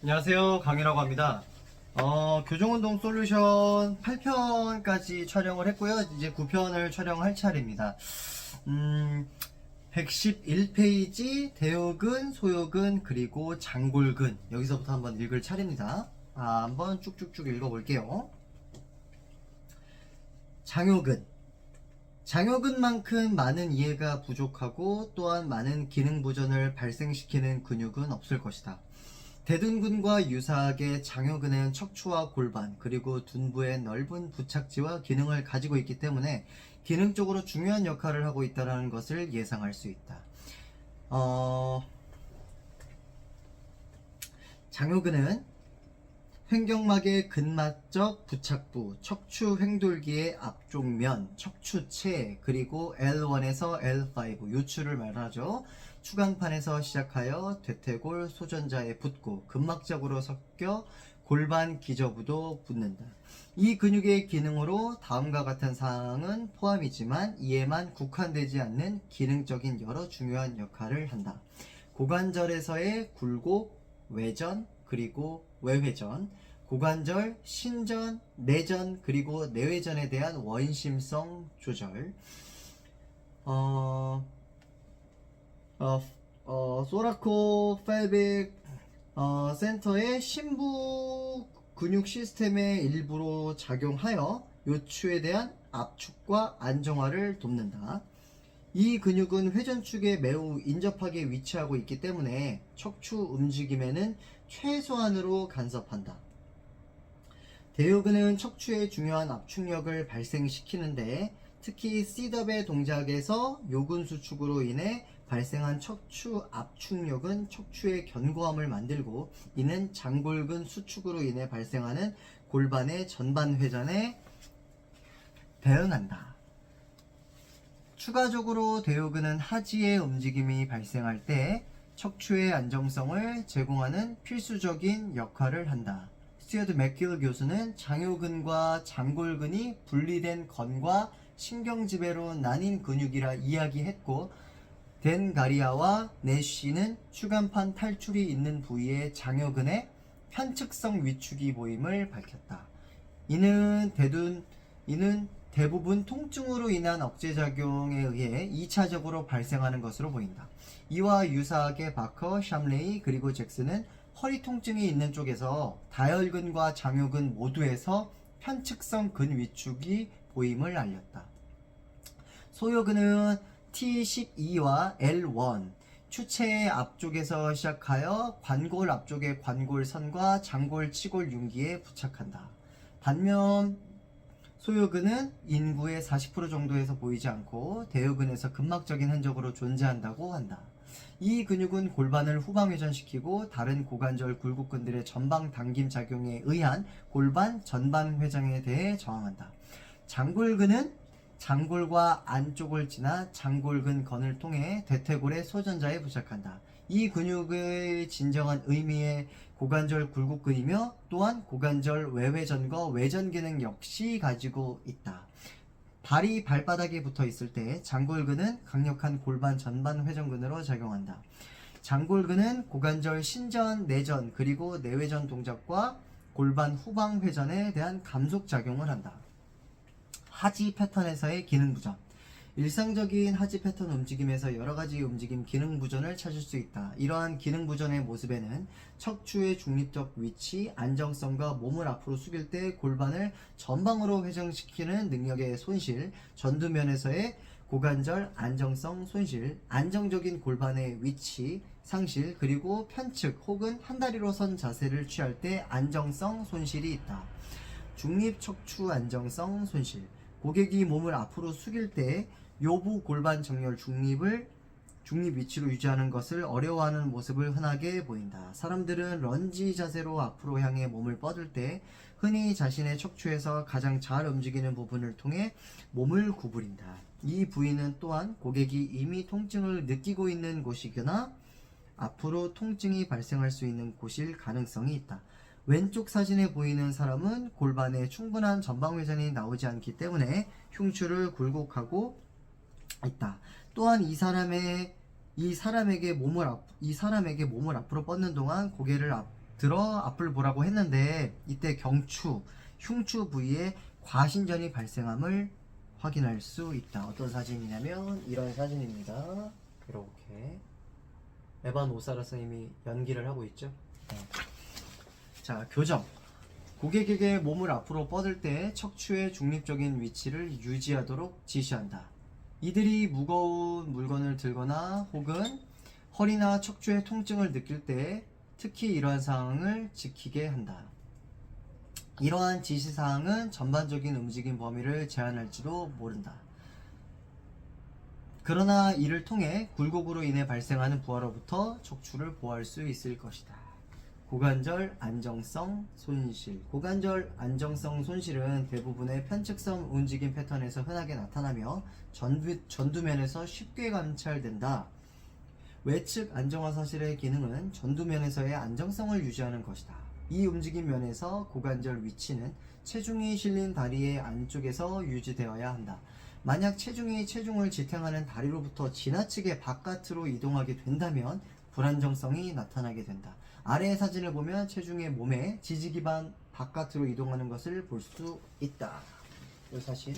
안녕하세요, 강이라고 합니다. 교정운동 솔루션 8편까지 촬영을 했고요. 이제 9편을 촬영할 차례입니다. 111페이지 대요근, 소요근, 그리고 장골근, 여기서부터 한번 읽을 차례입니다. 한번 쭉쭉쭉 읽어볼게요. 장요근. 장요근만큼 많은 이해가 부족하고 또한 많은 기능 부전을 발생시키는 근육은 없을 것이다. 대둔근과 유사하게 장요근은 척추와 골반 그리고 둔부의 넓은 부착지와 기능을 가지고 있기 때문에 기능적으로 중요한 역할을 하고 있다는 것을 예상할 수 있다. 장요근은 횡격막의 근막적 부착부, 척추 횡돌기의 앞쪽 면, 척추체, 그리고 L1에서 L5, 요추를 말하죠. 추간판에서 시작하여 대퇴골 소전자에 붙고 근막적으로 섞여 골반 기저부도 붙는다. 이 근육의 기능으로 다음과 같은 사항은 포함이지만 이에만 국한되지 않는 기능적인 여러 중요한 역할을 한다. 고관절에서의 굴곡, 외전, 그리고 외회전, 고관절, 신전, 내전, 그리고 내외전에 대한 원심성 조절, 소라코 펠빅 센터의 심부 근육 시스템의 일부로 작용하여 요추에 대한 압축과 안정화를 돕는다. 이 근육은 회전축에 매우 인접하게 위치하고 있기 때문에 척추 움직임에는 최소한으로 간섭한다. 대요근은 척추에 중요한 압축력을 발생시키는데 특히 셋업의 동작에서 요근 수축으로 인해 발생한 척추 압축력은 척추의 견고함을 만들고 이는 장골근 수축으로 인해 발생하는 골반의 전반 회전에 대응한다. 추가적으로 대요근은 하지의 움직임이 발생할 때 척추의 안정성을 제공하는 필수적인 역할을 한다. 스튜어트 맥길 교수는 장요근과 장골근이 분리된 건과 신경지배로 나뉜 근육이라 이야기했고, 댄 가리아와 내쉬는 추간판 탈출이 있는 부위의 장요근에 편측성 위축이 보임을 밝혔다. 이는 대부분 통증으로 인한 억제작용에 의해 2차적으로 발생하는 것으로 보인다. 이와 유사하게 바커, 샴레이, 그리고 잭슨은 허리 통증이 있는 쪽에서 다혈근과 장요근 모두에서 편측성 근위축이 보임을 알렸다. 소요근은 T12와 L1, 추체의 앞쪽에서 시작하여 관골 앞쪽의 관골선과 장골 치골 융기에 부착한다. 반면 소요근은 인구의 40% 정도에서 보이지 않고 대요근에서 근막적인 흔적으로 존재한다고 한다. 이 근육은 골반을 후방 회전시키고 다른 고관절 굴곡근들의 전방 당김 작용에 의한 골반 전방 회전에 대해 저항한다. 장골근은 장골과 안쪽을 지나 장골근 건을 통해 대퇴골의 소전자에 부착한다. 이 근육의 진정한 의미의 고관절 굴곡근이며 또한 고관절 외회전과 외전 기능 역시 가지고 있다. 발이 발바닥에 붙어 있을 때 장골근은 강력한 골반 전반 회전근으로 작용한다. 장골근은 고관절 신전, 내전, 그리고 내외전 동작과 골반 후방 회전에 대한 감속 작용을 한다. 하지 패턴에서의 기능 부전. 일상적인 하지 패턴 움직임에서 여러가지 움직임 기능 부전을 찾을 수 있다. 이러한 기능 부전의 모습에는 척추의 중립적 위치, 안정성과 몸을 앞으로 숙일 때 골반을 전방으로 회전시키는 능력의 손실, 전두면에서의 고관절 안정성 손실, 안정적인 골반의 위치 상실, 그리고 편측 혹은 한다리로 선 자세를 취할 때 안정성 손실이 있다. 중립 척추 안정성 손실. 고객이 몸을 앞으로 숙일 때 요부 골반 정렬 중립 위치로 유지하는 것을 어려워하는 모습을 흔하게 보인다. 사람들은 런지 자세로 앞으로 향해 몸을 뻗을 때 흔히 자신의 척추에서 가장 잘 움직이는 부분을 통해 몸을 구부린다. 이 부위는 또한 고객이 이미 통증을 느끼고 있는 곳이거나 앞으로 통증이 발생할 수 있는 곳일 가능성이 있다. 왼쪽 사진에 보이는 사람은 골반에 충분한 전방 회전이 나오지 않기 때문에 흉추를 굴곡하고 있다. 또한 이 사람에게 몸을 앞으로 뻗는 동안 고개를 들어 앞을 보라고 했는데 이때 경추, 흉추 부위에 과신전이 발생함을 확인할 수 있다. 어떤 사진이냐면 이런 사진입니다. 이렇게 에반 오사라 선생님이 연기를 하고 있죠. 네. 자, 교정. 고객에게 몸을 앞으로 뻗을 때 척추의 중립적인 위치를 유지하도록 지시한다. 이들이 무거운 물건을 들거나 혹은 허리나 척추의 통증을 느낄 때 특히 이러한 상황을 지키게 한다. 이러한 지시사항은 전반적인 움직임 범위를 제한할지도 모른다. 그러나 이를 통해 굴곡으로 인해 발생하는 부하로부터 척추를 보호할 수 있을 것이다. 고관절 안정성 손실. 고관절 안정성 손실은 대부분의 편측성 움직임 패턴에서 흔하게 나타나며 전두면에서 쉽게 관찰된다. 외측 안정화 사슬의 기능은 전두면에서의 안정성을 유지하는 것이다. 이 움직임 면에서 고관절 위치는 체중이 실린 다리의 안쪽에서 유지되어야 한다. 만약 체중이 체중을 지탱하는 다리로부터 지나치게 바깥으로 이동하게 된다면 불안정성이 나타나게 된다. 아래의 사진을 보면 체중의 몸에 지지기반 바깥으로 이동하는 것을 볼 수 있다. 이 사진.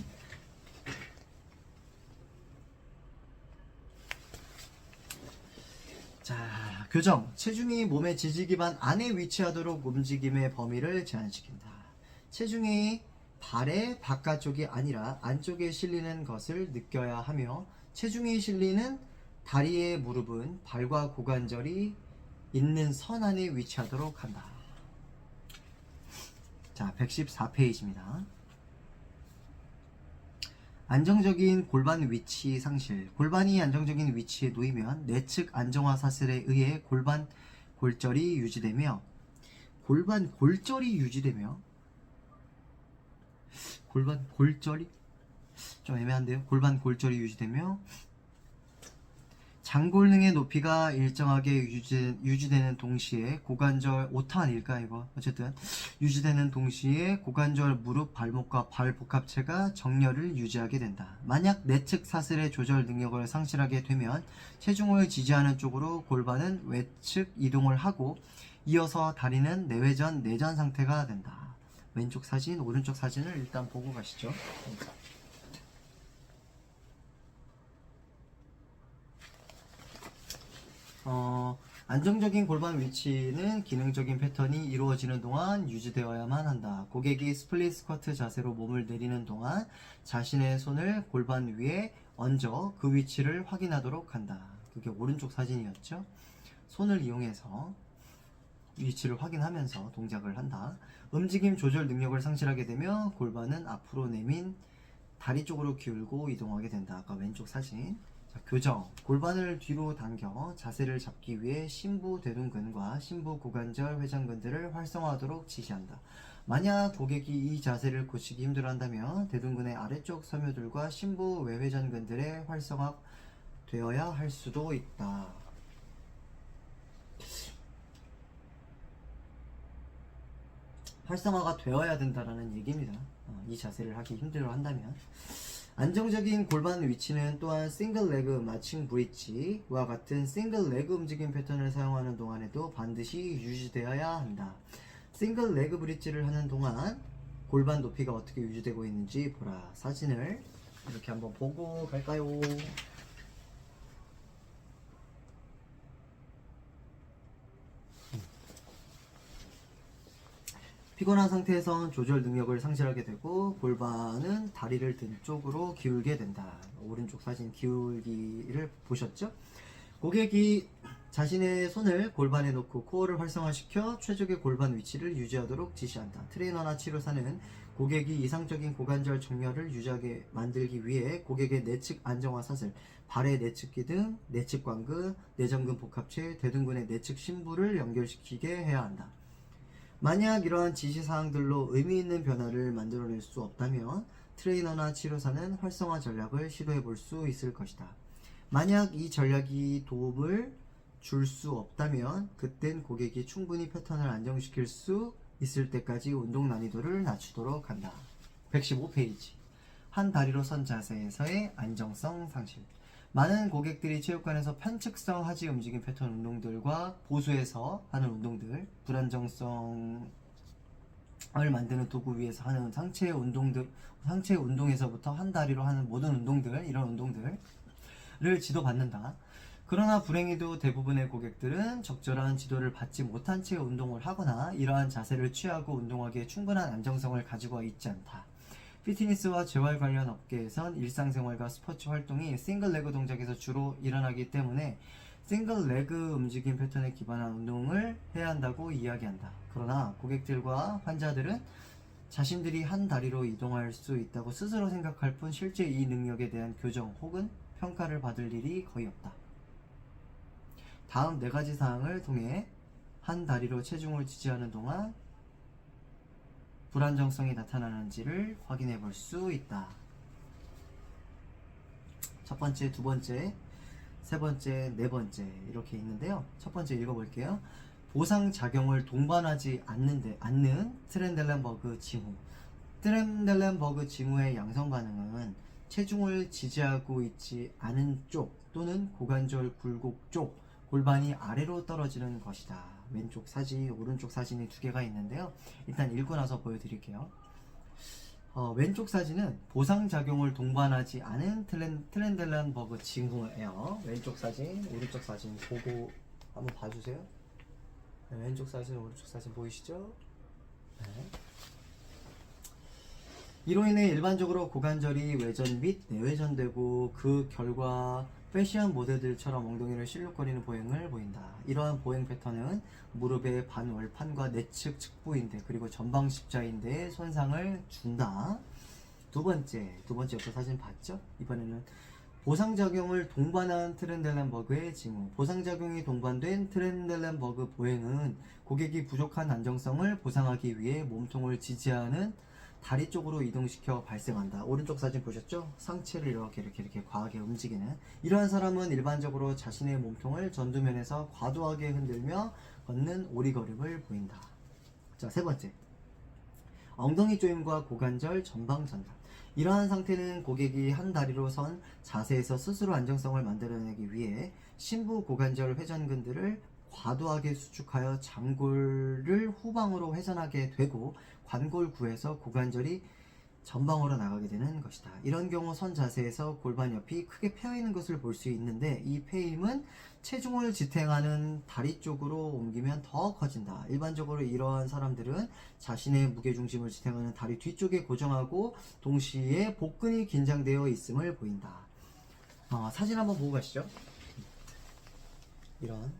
자, 교정. 체중이 몸의 지지기반 안에 위치하도록 움직임의 범위를 제한시킨다. 체중이 발의 바깥쪽이 아니라 안쪽에 실리는 것을 느껴야 하며 체중이 실리는 다리의 무릎은 발과 고관절이 있는 선 안에 위치하도록 한다. 자, 114페이지입니다. 안정적인 골반 위치 상실. 골반이 안정적인 위치에 놓이면 내측 안정화 사슬에 의해 골반 골절이 유지되며 골반 골절이 좀 애매한데요. 골반 골절이 유지되며 장골능의 높이가 일정하게 유지되는 동시에 고관절 오타 아닐까 이거 어쨌든 유지되는 동시에 고관절 무릎 발목과 발 복합체가 정렬을 유지하게 된다. 만약 내측 사슬의 조절 능력을 상실하게 되면 체중을 지지하는 쪽으로 골반은 외측 이동을 하고 이어서 다리는 내외전 내전 상태가 된다. 왼쪽 사진 오른쪽 사진을 일단 보고 가시죠. 안정적인 골반 위치는 기능적인 패턴이 이루어지는 동안 유지되어야만 한다. 고객이 스플릿 스쿼트 자세로 몸을 내리는 동안 자신의 손을 골반 위에 얹어 그 위치를 확인하도록 한다. 그게 오른쪽 사진이었죠. 손을 이용해서 위치를 확인하면서 동작을 한다. 움직임 조절 능력을 상실하게 되며 골반은 앞으로 내민 다리 쪽으로 기울고 이동하게 된다. 아까 왼쪽 사진. 자, 교정. 골반을 뒤로 당겨 자세를 잡기 위해 심부 대둔근과 심부 고관절 회전근들을 활성화하도록 지시한다. 만약 고객이 이 자세를 고치기 힘들어한다면 대둔근의 아래쪽 섬유들과 심부 외회전근들의 활성화되어야 할 수도 있다. 활성화가 되어야 된다라는 얘기입니다. 이 자세를 하기 힘들어한다면. 안정적인 골반 위치는 또한 싱글 레그 마칭 브릿지와 같은 싱글 레그 움직임 패턴을 사용하는 동안에도 반드시 유지되어야 한다. 싱글 레그 브릿지를 하는 동안 골반 높이가 어떻게 유지되고 있는지 보라. 사진을 이렇게 한번 보고 갈까요? 피곤한 상태에선 조절 능력을 상실하게 되고 골반은 다리를 등 쪽으로 기울게 된다. 오른쪽 사진 기울기를 보셨죠? 고객이 자신의 손을 골반에 놓고 코어를 활성화시켜 최적의 골반 위치를 유지하도록 지시한다. 트레이너나 치료사는 고객이 이상적인 고관절 정렬을 유지하게 만들기 위해 고객의 내측 안정화 사슬, 발의 내측 기등, 내측 관근, 내전근 복합체, 대둔근의 내측 심부를 연결시키게 해야 한다. 만약 이러한 지시사항들로 의미 있는 변화를 만들어낼 수 없다면 트레이너나 치료사는 활성화 전략을 시도해 볼 수 있을 것이다. 만약 이 전략이 도움을 줄 수 없다면 그땐 고객이 충분히 패턴을 안정시킬 수 있을 때까지 운동 난이도를 낮추도록 한다. 115페이지. 한 다리로 선 자세에서의 안정성 상실. 많은 고객들이 체육관에서 편측성 하지 움직임 패턴 운동들과 보수해서 하는 운동들, 불안정성을 만드는 도구 위에서 하는 상체 운동에서부터 한 다리로 하는 모든 운동들, 이런 운동들을 지도받는다. 그러나 불행히도 대부분의 고객들은 적절한 지도를 받지 못한 채 운동을 하거나 이러한 자세를 취하고 운동하기에 충분한 안정성을 가지고 있지 않다. 피트니스와 재활 관련 업계에선 일상생활과 스포츠 활동이 싱글 레그 동작에서 주로 일어나기 때문에 싱글 레그 움직임 패턴에 기반한 운동을 해야 한다고 이야기한다. 그러나 고객들과 환자들은 자신들이 한 다리로 이동할 수 있다고 스스로 생각할 뿐 실제 이 능력에 대한 교정 혹은 평가를 받을 일이 거의 없다. 다음 4가지 사항을 통해 한 다리로 체중을 지지하는 동안 불안정성이 나타나는지를 확인해 볼 수 있다. 첫 번째, 두 번째, 세 번째, 네 번째 이렇게 있는데요. 첫 번째 읽어볼게요. 보상작용을 동반하지 않는 트렌델렌버그 징후. 트렌델렌버그 징후의 양성 반응은 체중을 지지하고 있지 않은 쪽 또는 고관절 굴곡 쪽 골반이 아래로 떨어지는 것이다. 왼쪽 사진, 오른쪽 사진이 2개가 있는데요. 일단 읽고 나서 보여드릴게요. 왼쪽 사진은 보상작용을 동반하지 않은 트렌델렌버그 징후예요. 왼쪽 사진, 오른쪽 사진 보고 한번 봐주세요. 네, 왼쪽 사진, 오른쪽 사진 보이시죠? 네. 이로 인해 일반적으로 고관절이 외전 및 내외전되고 그 결과 패션 모델들처럼 엉덩이를 실룩거리는 보행을 보인다. 이러한 보행 패턴은 무릎의 반월판과 내측 측부인대 그리고 전방 십자인대에 손상을 준다. 두 번째 옆에 사진 봤죠? 이번에는 보상작용을 동반한 트렌델렌버그의 징후. 보상작용이 동반된 트렌델렌버그 보행은 고객이 부족한 안정성을 보상하기 위해 몸통을 지지하는 다리 쪽으로 이동시켜 발생한다. 오른쪽 사진 보셨죠? 상체를 이렇게 과하게 움직이는 이러한 사람은 일반적으로 자신의 몸통을 전두면에서 과도하게 흔들며 걷는 오리걸음을 보인다. 자, 세 번째, 엉덩이 조임과 고관절 전방 전달. 이러한 상태는 고객이 한 다리로 선 자세에서 스스로 안정성을 만들어내기 위해 심부 고관절 회전근들을 과도하게 수축하여 장골을 후방으로 회전하게 되고 관골구에서 고관절이 전방으로 나가게 되는 것이다. 이런 경우 선 자세에서 골반 옆이 크게 패여 있는 것을 볼 수 있는데 이 패임은 체중을 지탱하는 다리 쪽으로 옮기면 더 커진다. 일반적으로 이러한 사람들은 자신의 무게중심을 지탱하는 다리 뒤쪽에 고정하고 동시에 복근이 긴장되어 있음을 보인다. 사진 한번 보고 가시죠. 이런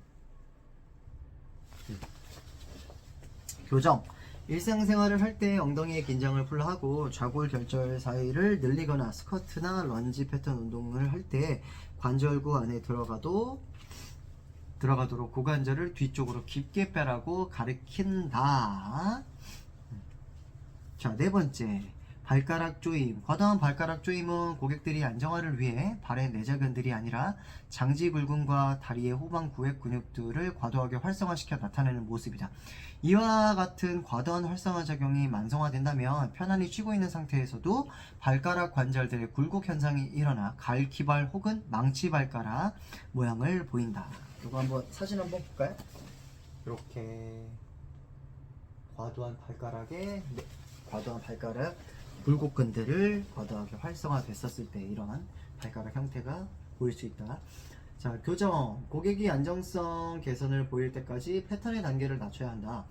교정. 일상생활을 할 때 엉덩이의 긴장을 풀하고 좌골 결절 사이를 늘리거나 스쿼트나 런지 패턴 운동을 할 때 관절구 안에 들어가도록 고관절을 뒤쪽으로 깊게 빼라고 가르친다. 자, 네 번째, 발가락 조임. 과도한 발가락 조임은 고객들이 안정화를 위해 발의 내저근들이 아니라 장지 굴근과 다리의 후방 구획 근육들을 과도하게 활성화시켜 나타내는 모습이다. 이와 같은 과도한 활성화 작용이 만성화된다면 편안히 쉬고 있는 상태에서도 발가락 관절들의 굴곡 현상이 일어나 갈기발 혹은 망치발가락 모양을 보인다. 이거 한번 사진 한번 볼까요? 이렇게 과도한 발가락 굴곡근들을 과도하게 활성화됐었을 때 이러한 발가락 형태가 보일 수 있다. 자, 교정. 고객이 안정성 개선을 보일 때까지 패턴의 단계를 낮춰야 한다.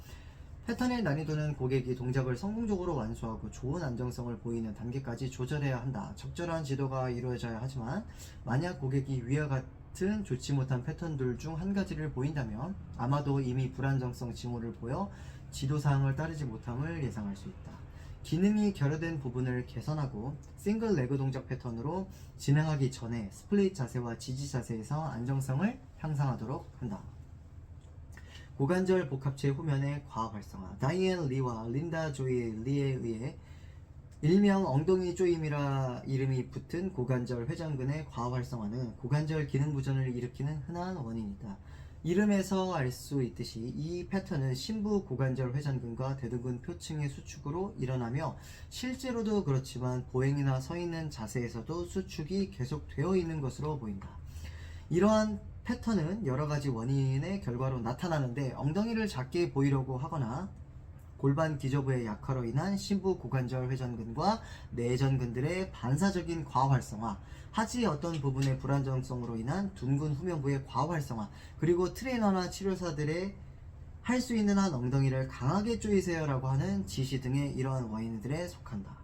패턴의 난이도는 고객이 동작을 성공적으로 완수하고 좋은 안정성을 보이는 단계까지 조절해야 한다. 적절한 지도가 이루어져야 하지만 만약 고객이 위와 같은 좋지 못한 패턴들 중 한 가지를 보인다면 아마도 이미 불안정성 징후를 보여 지도사항을 따르지 못함을 예상할 수 있다. 기능이 결여된 부분을 개선하고 싱글 레그 동작 패턴으로 진행하기 전에 스플릿 자세와 지지 자세에서 안정성을 향상하도록 한다. 고관절 복합체 후면의 과학 활성화. 다이앤 리와 린다 조이 리에 의해 일명 엉덩이 조임이라 이름이 붙은 고관절 회전근의 과학 활성화는 고관절 기능 부전을 일으키는 흔한 원인이다. 이름에서 알 수 있듯이 이 패턴은 심부 고관절 회전근과 대둔근 표층의 수축으로 일어나며 실제로도 그렇지만 보행이나 서 있는 자세에서도 수축이 계속되어 있는 것으로 보인다. 이러한 패턴은 여러 가지 원인의 결과로 나타나는데 엉덩이를 작게 보이려고 하거나 골반 기저부의 약화로 인한 심부 고관절 회전근과 내전근들의 반사적인 과활성화, 하지의 어떤 부분의 불안정성으로 인한 둔근 후면부의 과활성화, 그리고 트레이너나 치료사들의 할 수 있는 한 엉덩이를 강하게 조이세요 라고 하는 지시 등의 이러한 원인들에 속한다.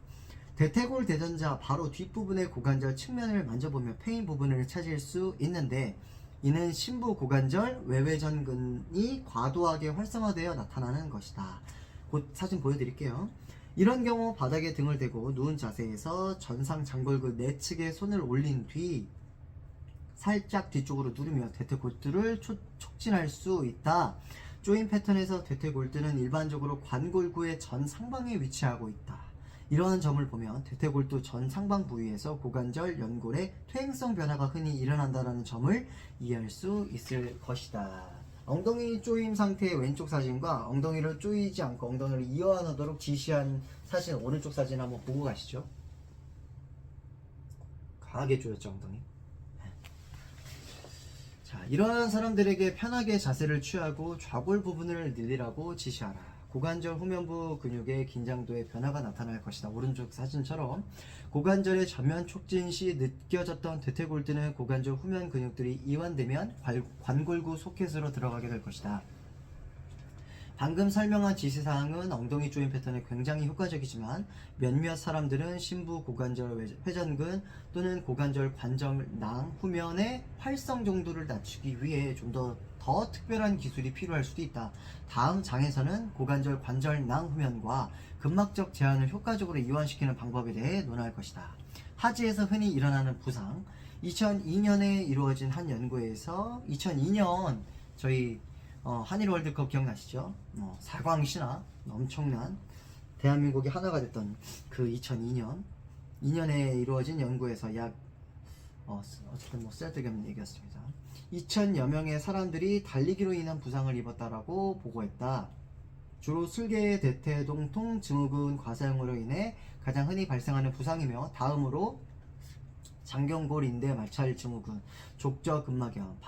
대퇴골 대전자 바로 뒷부분의 고관절 측면을 만져보며 페인 부분을 찾을 수 있는데, 이는 심부 고관절 외회전근이 과도하게 활성화되어 나타나는 것이다. 곧 사진 보여드릴게요. 이런 경우 바닥에 등을 대고 누운 자세에서 전상 장골근 내측에 손을 올린 뒤 살짝 뒤쪽으로 누르며 대퇴골두를 촉진할 수 있다. 조인 패턴에서 대퇴골두는 일반적으로 관골구의 전 상방에 위치하고 있다. 이러한 점을 보면 대퇴골두 전 상방 부위에서 고관절, 연골의 퇴행성 변화가 흔히 일어난다는 점을 이해할 수 있을 것이다. 엉덩이 조임 상태의 왼쪽 사진과 엉덩이를 조이지 않고 엉덩이를 이완하도록 지시한 사진, 오른쪽 사진 한번 보고 가시죠. 강하게 조였죠, 엉덩이. 자, 이러한 사람들에게 편하게 자세를 취하고 좌골 부분을 늘리라고 지시하라. 고관절 후면부 근육의 긴장도의 변화가 나타날 것이다. 오른쪽 사진처럼 고관절의 전면 촉진 시 느껴졌던 대퇴골두는 고관절 후면 근육들이 이완되면 관골구 소켓으로 들어가게 될 것이다. 방금 설명한 지시사항은 엉덩이 조임 패턴에 굉장히 효과적이지만 몇몇 사람들은 심부 고관절 회전근 또는 고관절 관절낭 후면의 활성 정도를 낮추기 위해 좀 더 특별한 기술이 필요할 수도 있다. 다음 장에서는 고관절 관절낭 후면과 근막적 제한을 효과적으로 이완시키는 방법에 대해 논할 것이다. 하지에서 흔히 일어나는 부상. 2002년에 이루어진 한 연구에서 2002년 저희 한일 월드컵 기억나시죠? 사광신화 엄청난 대한민국이 하나가 됐던 그 2년에 이루어진 연구에서 약 어쨌든 쓸데기 없는 얘기였습니다. 2000여 명의 사람들이 달리기로 인한 부상을 입었다라고 보고했다. 주로 슬개 대퇴동통 증후군 과사용으로 인해 가장 흔히 발생하는 부상이며, 다음으로 장경골 인대 마찰 증후군, 족저근막염,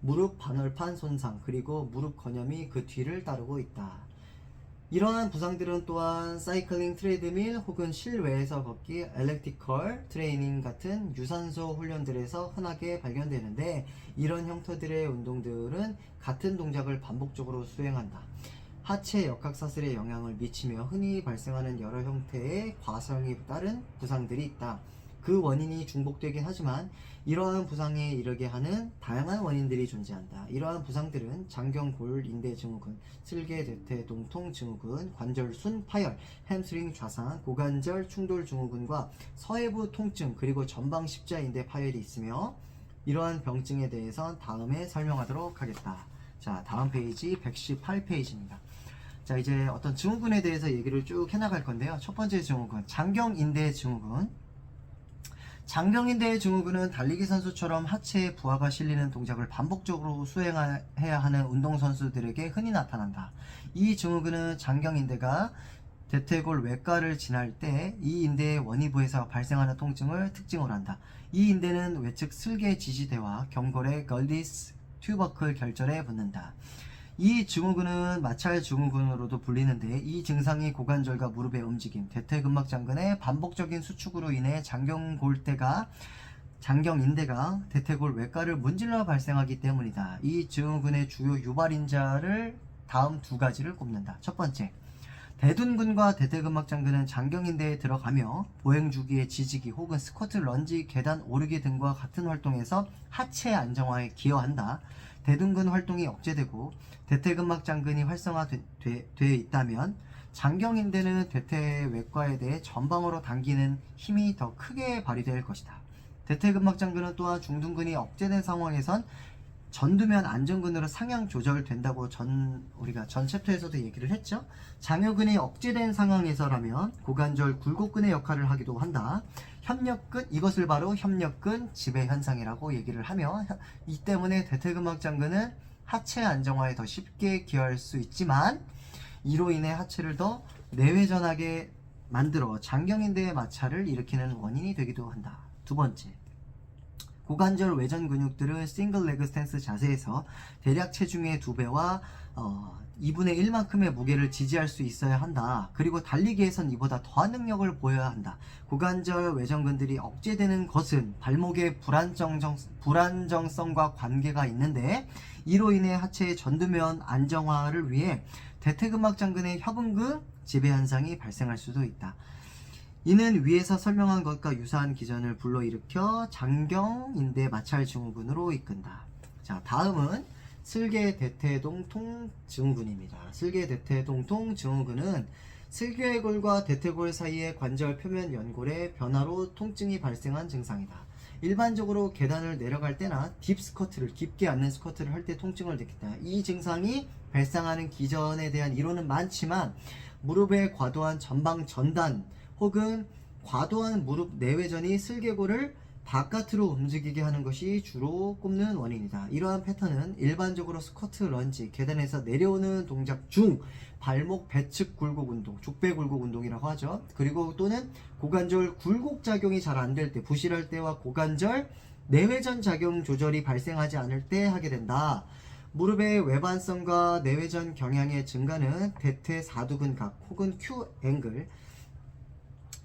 무릎 반월판 손상, 그리고 무릎 건염이 그 뒤를 따르고 있다. 이러한 부상들은 또한 사이클링 트레드밀 혹은 실외에서 걷기, 엘렉트리컬 트레이닝 같은 유산소 훈련들에서 흔하게 발견되는데, 이런 형태들의 운동들은 같은 동작을 반복적으로 수행한다. 하체 역학사슬에 영향을 미치며 흔히 발생하는 여러 형태의 과사용에 따른 부상들이 있다. 그 원인이 중복되긴 하지만 이러한 부상에 이르게 하는 다양한 원인들이 존재한다. 이러한 부상들은 장경골 인대 증후군, 슬개 대퇴동통 증후군, 관절순 파열, 햄스트링 좌상, 고관절 충돌 증후군과 서해부 통증, 그리고 전방 십자인대 파열이 있으며, 이러한 병증에 대해선 다음에 설명하도록 하겠다. 자, 다음 페이지 118페이지입니다. 자, 이제 어떤 증후군에 대해서 얘기를 쭉 해나갈 건데요. 첫 번째 증후군, 장경인대 증후군. 장경인대 증후군은 달리기 선수처럼 하체에 부하가 실리는 동작을 반복적으로 수행해야 하는 운동선수들에게 흔히 나타난다. 이 증후군은 장경인대가 대퇴골 외과를 지날 때 이 인대의 원위부에서 발생하는 통증을 특징으로 한다. 이 인대는 외측 슬개 지지대와 경골의 걸리스 튜버클 결절에 붙는다. 이 증후군은 마찰 증후군으로도 불리는데, 이 증상이 고관절과 무릎의 움직임, 대퇴근막장근의 반복적인 수축으로 인해 장경인대가 대퇴골 외과를 문질러 발생하기 때문이다. 이 증후군의 주요 유발인자를 다음 두 가지를 꼽는다. 첫 번째, 대둔근과 대퇴근막장근은 장경인대에 들어가며 보행주기의 지지기 혹은 스쿼트, 런지, 계단 오르기 등과 같은 활동에서 하체 안정화에 기여한다. 대둔근 활동이 억제되고 대퇴근막장근이 활성화되어 있다면 장경인대는 대퇴외과에 대해 전방으로 당기는 힘이 더 크게 발휘될 것이다. 대퇴근막장근은 또한 중둔근이 억제된 상황에선 전두면 안전근으로 상향 조절된다고 우리가 전 챕터에서도 얘기를 했죠. 장요근이 억제된 상황에서라면 고관절 굴곡근의 역할을 하기도 한다. 협력근, 이것을 바로 협력근 지배 현상이라고 얘기를 하며, 이 때문에 대퇴근막장근은 하체 안정화에 더 쉽게 기여할 수 있지만, 이로 인해 하체를 더 내회전하게 만들어 장경인대의 마찰을 일으키는 원인이 되기도 한다. 두 번째, 고관절 외전 근육들은 싱글 레그 스탠스 자세에서 대략 체중의 2배와 2분의 1만큼의 무게를 지지할 수 있어야 한다. 그리고 달리기에선 이보다 더한 능력을 보여야 한다. 고관절 외전근들이 억제되는 것은 발목의 불안정성과 관계가 있는데, 이로 인해 하체의 전두면 안정화를 위해 대퇴근막장근의 협응근 지배 현상이 발생할 수도 있다. 이는 위에서 설명한 것과 유사한 기전을 불러일으켜 장경인대 마찰 증후군으로 이끈다. 자, 다음은 슬개대퇴동통 증후군입니다. 슬개대퇴동통 증후군은 슬개골과 대퇴골 사이의 관절 표면 연골의 변화로 통증이 발생한 증상이다. 일반적으로 계단을 내려갈 때나 딥 스쿼트를, 깊게 앉는 스쿼트를 할 때 통증을 느낀다. 이 증상이 발생하는 기전에 대한 이론은 많지만, 무릎의 과도한 전방 전단 혹은 과도한 무릎 내외전이 슬개골을 바깥으로 움직이게 하는 것이 주로 꼽는 원인이다. 이러한 패턴은 일반적으로 스쿼트, 런지, 계단에서 내려오는 동작 중 발목 배측 굴곡 운동, 족배 굴곡 운동이라고 하죠. 그리고 또는 고관절 굴곡 작용이 잘 안 될 때, 부실할 때와 고관절 내외전 작용 조절이 발생하지 않을 때 하게 된다. 무릎의 외반성과 내외전 경향의 증가는 대퇴 사두근각 혹은 Q 앵글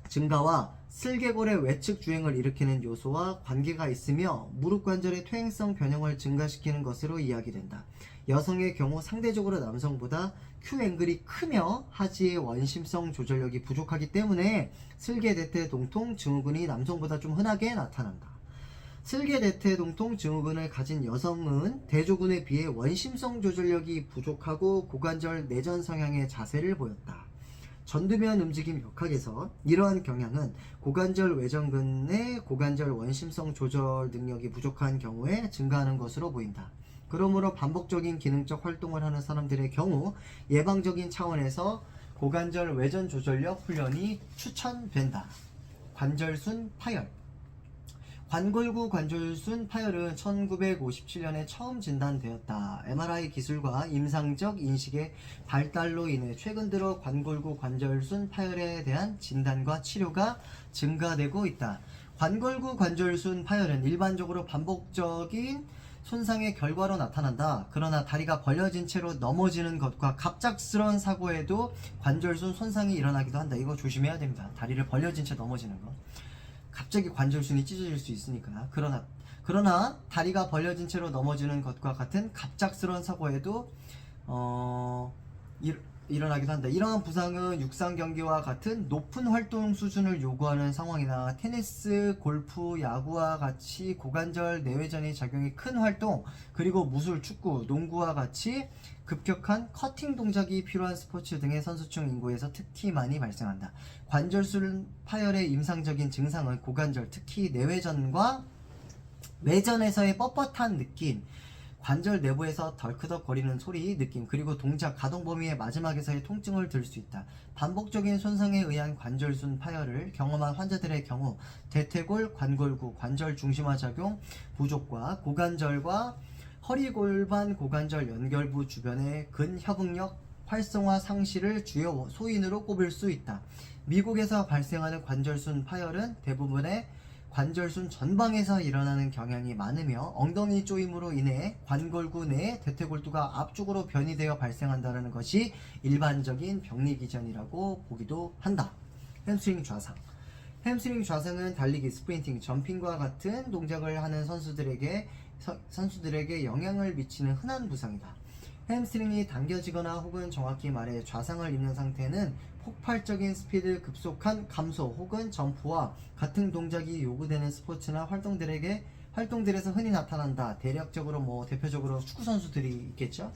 증가와 슬개골의 외측 주행을 일으키는 요소와 관계가 있으며, 무릎 관절의 퇴행성 변형을 증가시키는 것으로 이야기된다. 여성의 경우 상대적으로 남성보다 Q앵글이 크며 하지의 원심성 조절력이 부족하기 때문에 슬개대퇴동통 증후군이 남성보다 좀 흔하게 나타난다. 슬개대퇴동통 증후군을 가진 여성은 대조군에 비해 원심성 조절력이 부족하고 고관절 내전 성향의 자세를 보였다. 전두면 움직임 역학에서 이러한 경향은 고관절 외전근의 고관절 원심성 조절 능력이 부족한 경우에 증가하는 것으로 보인다. 그러므로 반복적인 기능적 활동을 하는 사람들의 경우 예방적인 차원에서 고관절 외전 조절력 훈련이 추천된다. 관절순 파열. 관골구 관절순 파열은 1957년에 처음 진단되었다. MRI 기술과 임상적 인식의 발달로 인해 최근 들어 관골구 관절순 파열에 대한 진단과 치료가 증가되고 있다. 관골구 관절순 파열은 일반적으로 반복적인 손상의 결과로 나타난다. 그러나 다리가 벌려진 채로 넘어지는 것과 갑작스러운 사고에도 관절순 손상이 일어나기도 한다. 이거 조심해야 됩니다. 다리를 벌려진 채 넘어지는 거. 갑자기 관절순이 찢어질 수 있으니까. 그러나 다리가 벌려진 채로 넘어지는 것과 같은 갑작스러운 사고에도 일어나기도 한다. 이러한 부상은 육상 경기와 같은 높은 활동 수준을 요구하는 상황이나 테니스, 골프, 야구와 같이 고관절 내외전의 작용이 큰 활동, 그리고 무술, 축구, 농구와 같이 급격한 커팅 동작이 필요한 스포츠 등의 선수층 인구에서 특히 많이 발생한다. 관절순 파열의 임상적인 증상은 고관절, 특히 내외전과 외전에서의 뻣뻣한 느낌, 관절 내부에서 덜크덕거리는 소리, 느낌, 그리고 동작, 가동 범위의 마지막에서의 통증을 들 수 있다. 반복적인 손상에 의한 관절순 파열을 경험한 환자들의 경우 대퇴골, 관골구, 관절 중심화 작용 부족과 고관절과 허리골반 고관절 연결부 주변의 근협응력 활성화 상실을 주요 소인으로 꼽을 수 있다. 미국에서 발생하는 관절순 파열은 대부분의 관절순 전방에서 일어나는 경향이 많으며, 엉덩이 조임으로 인해 관골구 내 대퇴골두가 앞쪽으로 변이되어 발생한다는 것이 일반적인 병리기전이라고 보기도 한다. 햄스트링 좌상. 햄스트링 좌상은 달리기, 스프린팅, 점핑과 같은 동작을 하는 선수들에게 영향을 미치는 흔한 부상이다. 햄스트링이 당겨지거나 혹은 정확히 말해 좌상을 입는 상태는 폭발적인 스피드, 급속한 감소 혹은 점프와 같은 동작이 요구되는 스포츠나 활동들에서 흔히 나타난다. 대략적으로 대표적으로 축구 선수들이 있겠죠.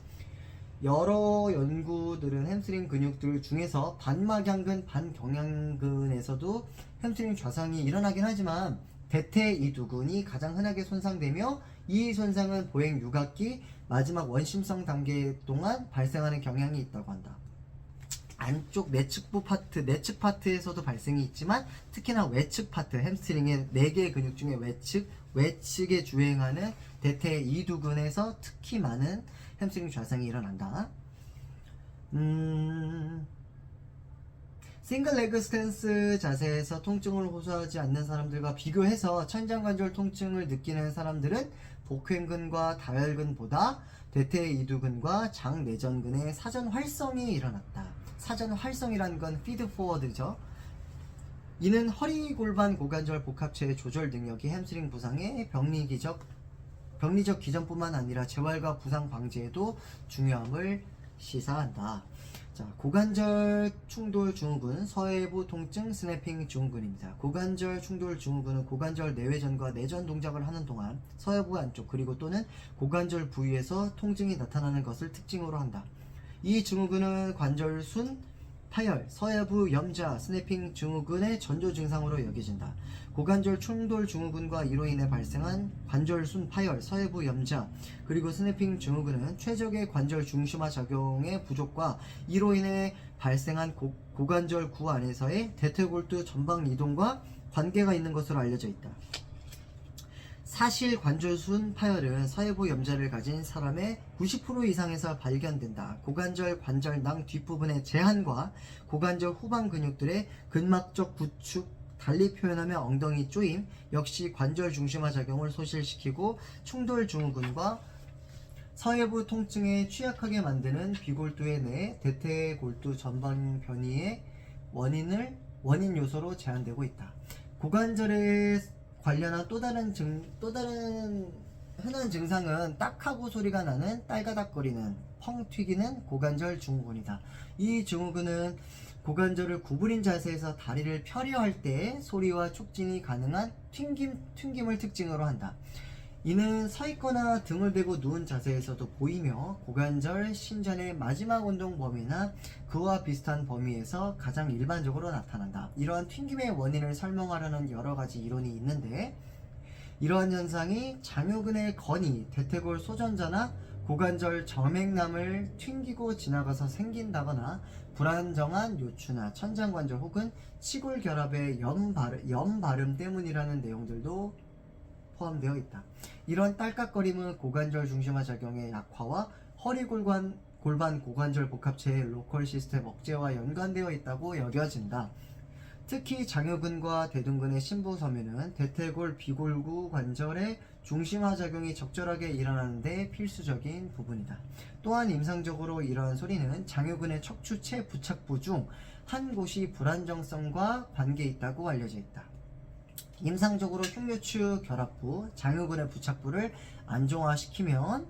여러 연구들은 햄스트링 근육들 중에서 반막양근, 반경양근에서도 햄스트링 좌상이 일어나긴 하지만 대퇴이두근이 가장 흔하게 손상되며, 이 손상은 보행 유각기 마지막 원심성 단계 동안 발생하는 경향이 있다고 한다. 안쪽 내측부 파트, 내측 파트에서도 발생이 있지만 특히나 외측 파트, 햄스트링의 4개의 근육 중에 외측에 주행하는 대퇴이두근에서 특히 많은 햄스트링 좌상이 일어난다. 싱글 레그 스탠스 자세에서 통증을 호소하지 않는 사람들과 비교해서 천장관절 통증을 느끼는 사람들은 복횡근과 다혈근보다 대퇴이두근과 장내전근의 사전 활성이 일어났다. 사전 활성이라는 건 피드 포워드죠. 이는 허리 골반 고관절 복합체의 조절 능력이 햄스트링 부상의 병리적 기전뿐만 아니라 재활과 부상 방지에도 중요함을 시사한다. 자, 고관절 충돌 증후군, 서해부 통증 스냅핑 증후군입니다. 고관절 충돌 증후군은 고관절 내외전과 내전 동작을 하는 동안 서해부 안쪽 그리고 또는 고관절 부위에서 통증이 나타나는 것을 특징으로 한다. 이 증후군은 관절순 파열, 서해부 염좌, 스냅핑 증후군의 전조 증상으로 여겨진다. 고관절 충돌 증후군과 이로 인해 발생한 관절순 파열, 서해부 염좌, 그리고 스냅핑 증후군은 최적의 관절 중심화 작용의 부족과 이로 인해 발생한 고관절 구 안에서의 대퇴골두 전방 이동과 관계가 있는 것으로 알려져 있다. 사실 관절순 파열은 서해부 염좌를 가진 사람의 90% 이상에서 발견된다. 고관절 관절낭 뒷부분의 제한과 고관절 후방 근육들의 근막적 구축, 달리 표현하며 엉덩이 조임 역시 관절 중심화 작용을 소실시키고 충돌 증후군과 서해부 통증에 취약하게 만드는 비골두의 내 대퇴골두 전방 변이의 원인 요소로 제한되고 있다. 고관절에 관련한 또 다른 흔한 증상은 딱하고 소리가 나는 딸가닥거리는 펑 튀기는 고관절 증후군이다. 이 증후군은 고관절을 구부린 자세에서 다리를 펴려 할 때 소리와 촉진이 가능한 튕김을 특징으로 한다. 이는 서 있거나 등을 대고 누운 자세에서도 보이며 고관절 신전의 마지막 운동 범위나 그와 비슷한 범위에서 가장 일반적으로 나타난다. 이러한 튕김의 원인을 설명하려는 여러 가지 이론이 있는데 이러한 현상이 장요근의 건이 대퇴골 소전자나 고관절 점액남을 튕기고 지나가서 생긴다거나 불안정한 요추나 천장관절 혹은 치골 결합의 염 발음 때문이라는 내용들도 포함되어 있다. 이런 딸깍거림은 고관절 중심화 작용의 약화와 허리 골반 고관절 복합체의 로컬 시스템 억제와 연관되어 있다고 여겨진다. 특히 장요근과 대둔근의 신부 섬유는 대퇴골 비골구 관절의 중심화 작용이 적절하게 일어나는 데 필수적인 부분이다. 또한 임상적으로 이러한 소리는 장요근의 척추체 부착부 중 한 곳이 불안정성과 관계 있다고 알려져 있다. 임상적으로 흉요추 결합부, 장요근의 부착부를 안정화시키면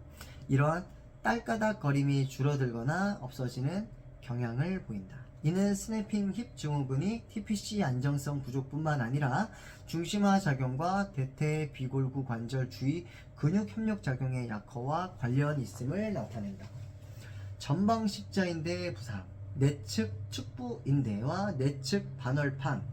이러한 딸가닥거림이 줄어들거나 없어지는 경향을 보인다. 이는 스냅핑 힙 증후군이 TPC 안정성 부족뿐만 아니라 중심화 작용과 대퇴 비골구 관절 주위 근육 협력 작용의 약화와 관련 있음을 나타낸다. 전방 십자인대 부상, 내측 측부 인대와 내측 반월판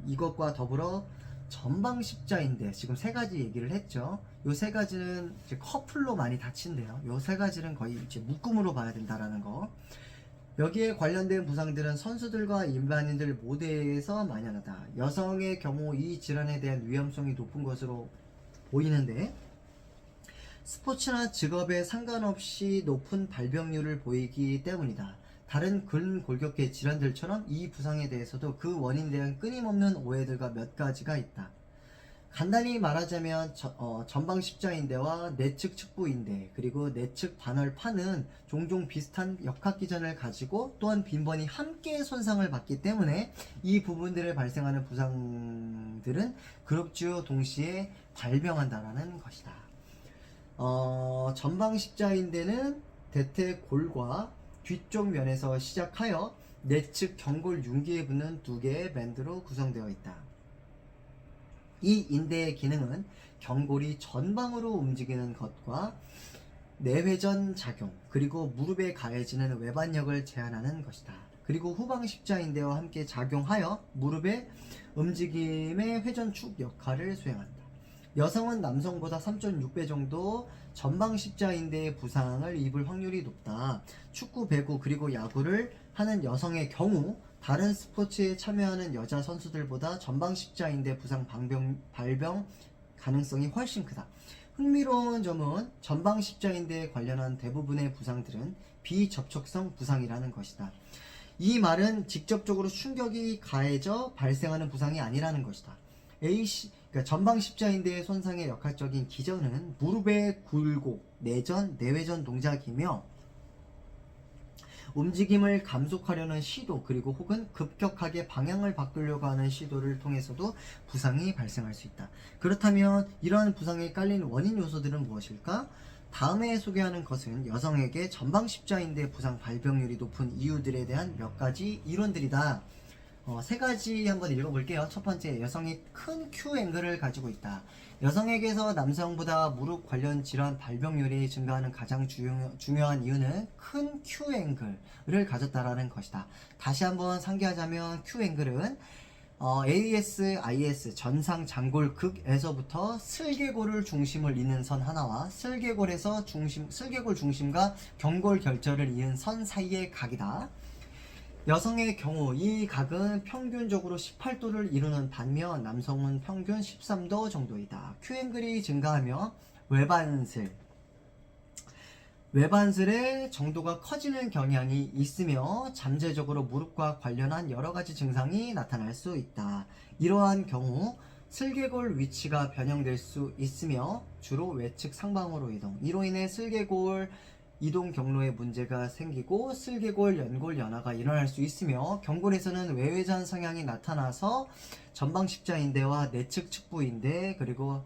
이것과 더불어 전방 십자인대 지금 세 가지 얘기를 했죠. 요 세 가지는 이제 커플로 많이 다친대요. 요 세 가지는 거의 이제 묶음으로 봐야 된다라는 거. 여기에 관련된 부상들은 선수들과 일반인들 모두에서 만연하다. 여성의 경우 이 질환에 대한 위험성이 높은 것으로 보이는데 스포츠나 직업에 상관없이 높은 발병률을 보이기 때문이다. 다른 근골격계 질환들처럼 이 부상에 대해서도 그 원인에 대한 끊임없는 오해들과 몇 가지가 있다. 간단히 말하자면 전방 십자인대와 내측 측부인대 그리고 내측 반월판은 종종 비슷한 역학기전을 가지고 또한 빈번히 함께 손상을 받기 때문에 이 부분들을 발생하는 부상들은 그룹주 동시에 발병한다라는 것이다. 전방 십자인대는 대퇴골과 뒤쪽 면에서 시작하여 내측 경골 융기에 붙는 두 개의 밴드로 구성되어 있다. 이 인대의 기능은 경골이 전방으로 움직이는 것과 내회전 작용 그리고 무릎에 가해지는 외반력을 제한하는 것이다. 그리고 후방 십자인대와 함께 작용하여 무릎의 움직임의 회전축 역할을 수행한다. 여성은 남성보다 3.6배 정도 전방 십자인대의 부상을 입을 확률이 높다. 축구, 배구 그리고 야구를 하는 여성의 경우 다른 스포츠에 참여하는 여자 선수들보다 전방 십자인대 부상 발병 가능성이 훨씬 크다. 흥미로운 점은 전방 십자인대에 관련한 대부분의 부상들은 비접촉성 부상이라는 것이다. 이 말은 직접적으로 충격이 가해져 발생하는 부상이 아니라는 것이다. 그러니까 전방 십자인대의 손상의 역할적인 기전은 무릎의 굴곡, 내전, 내외전 동작이며 움직임을 감속하려는 시도 그리고 혹은 급격하게 방향을 바꾸려고 하는 시도를 통해서도 부상이 발생할 수 있다. 그렇다면 이러한 부상에 깔린 원인 요소들은 무엇일까? 다음에 소개하는 것은 여성에게 전방 십자인대 부상 발병률이 높은 이유들에 대한 몇 가지 이론들이다. 세 가지 한번 읽어볼게요. 첫 번째, 여성이 큰 Q 앵글을 가지고 있다. 여성에게서 남성보다 무릎 관련 질환 발병률이 증가하는 가장 중요한 이유는 큰 Q 앵글을 가졌다라는 것이다. 다시 한번 상기하자면 Q 앵글은 AS, 전상 장골극에서부터 슬개골을 중심을 잇는 선 하나와 슬개골 중심과 경골 결절을 이은 선 사이의 각이다. 여성의 경우 이 각은 평균적으로 18도를 이루는 반면 남성은 평균 13도 정도이다. Q앵글이 증가하며 외반슬의 정도가 커지는 경향이 있으며 잠재적으로 무릎과 관련한 여러가지 증상이 나타날 수 있다. 이러한 경우 슬개골 위치가 변형될 수 있으며 주로 외측 상방으로 이동, 이로 인해 슬개골 이동 경로에 문제가 생기고 슬개골 연골 연화가 일어날 수 있으며 경골에서는 외회전 성향이 나타나서 전방 십자인대와 내측 측부인대 그리고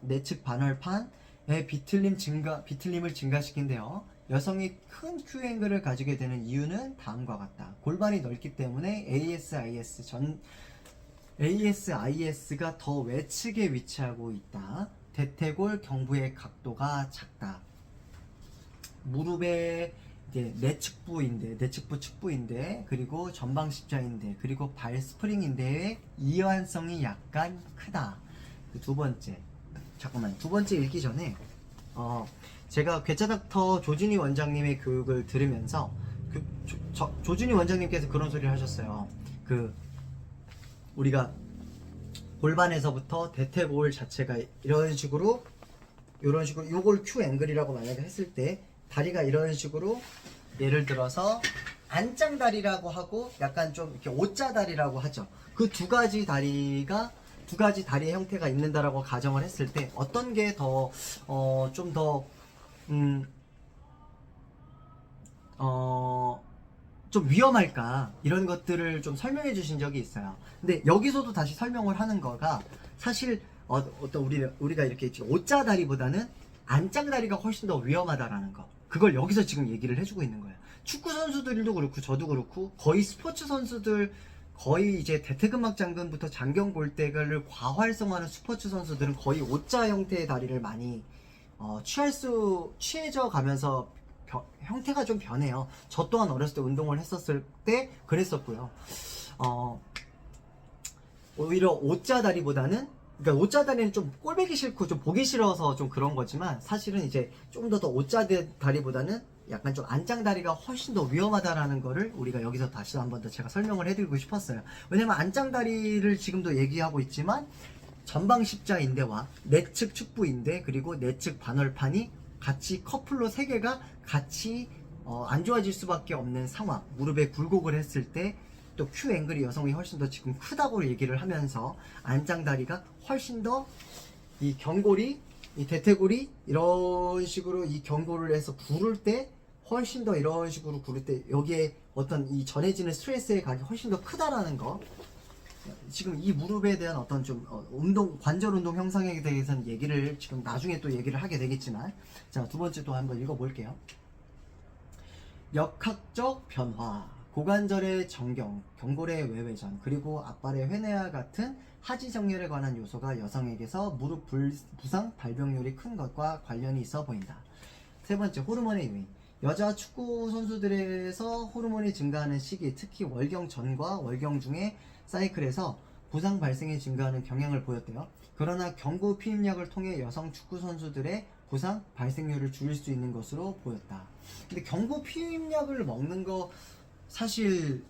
내측 반월판의 비틀림을 증가시킨대요. 여성이 큰 Q앵글을 가지게 되는 이유는 다음과 같다. 골반이 넓기 때문에 ASIS가 더 외측에 위치하고 있다. 대퇴골 경부의 각도가 작다. 무릎의 내측부 측부인대 그리고 전방 십자인대 그리고 발 스프링인대의 이완성이 약간 크다. 두 번째 읽기 전에 제가 괴짜닥터 조준희 원장님의 교육을 들으면서 조준희 원장님께서 그런 소리를 하셨어요. 우리가 골반에서부터 대퇴골 자체가 이런 식으로 요걸 Q 앵글이라고 만약에 했을 때 다리가 이런 식으로 예를 들어서 안짱다리라고 하고 약간 좀 이렇게 O자다리라고 하죠. 그 두 가지 다리의 형태가 있는다라고 가정을 했을 때 어떤 게 더 좀 위험할까 이런 것들을 좀 설명해 주신 적이 있어요. 근데 여기서도 다시 설명을 하는 거가 사실 어떤 우리가 이렇게 O자다리보다는 안짱다리가 훨씬 더 위험하다라는 거, 그걸 여기서 지금 얘기를 해주고 있는 거예요. 축구 선수들도 그렇고 저도 그렇고 거의 스포츠 선수들 거의 이제 대퇴근막 장근부터 장경골대를 과활성화하는 스포츠 선수들은 거의 O자 형태의 다리를 많이 취해져 가면서 형태가 좀 변해요. 저 또한 어렸을 때 운동을 했었을 때 그랬었고요. 오히려 O자 다리보다는, 그러니까 O자 다리는 좀 꼴보기 싫고 좀 보기 싫어서 좀 그런 거지만 사실은 이제 좀 더 O자 다리보다는 약간 좀 안짱 다리가 훨씬 더 위험하다라는 거를 우리가 여기서 다시 한번 더 제가 설명을 해드리고 싶었어요. 왜냐면 안짱 다리를 지금도 얘기하고 있지만 전방 십자인대와 내측 축부인대 그리고 내측 반월판이 같이 커플로 세 개가 같이 안 좋아질 수밖에 없는 상황, 무릎에 굴곡을 했을 때 또 Q 앵글이 여성이 훨씬 더 지금 크다고 얘기를 하면서 안짱다리가 훨씬 더 이 경골이, 이 대퇴골이 이런 식으로 이 경골을 해서 구를 때 훨씬 더 이런 식으로 구를 때 여기에 어떤 이 전해지는 스트레스의 각이 훨씬 더 크다라는 거, 지금 이 무릎에 대한 어떤 좀 관절 운동 형성에 대해서는 얘기를 지금 나중에 또 얘기를 하게 되겠지만, 자, 두 번째 또 한번 읽어볼게요. 역학적 변화, 고관절의 정경, 경골의 외회전, 그리고 앞발의 회내와 같은 하지정렬에 관한 요소가 여성에게서 무릎 부상 발병률이 큰 것과 관련이 있어 보인다. 세 번째, 호르몬의 요인. 여자 축구 선수들에서 호르몬이 증가하는 시기, 특히 월경 전과 월경 중의 사이클에서 부상 발생이 증가하는 경향을 보였대요. 그러나 경구 피임약을 통해 여성 축구 선수들의 부상 발생률을 줄일 수 있는 것으로 보였다. 근데 경구 피임약을 먹는 거 사실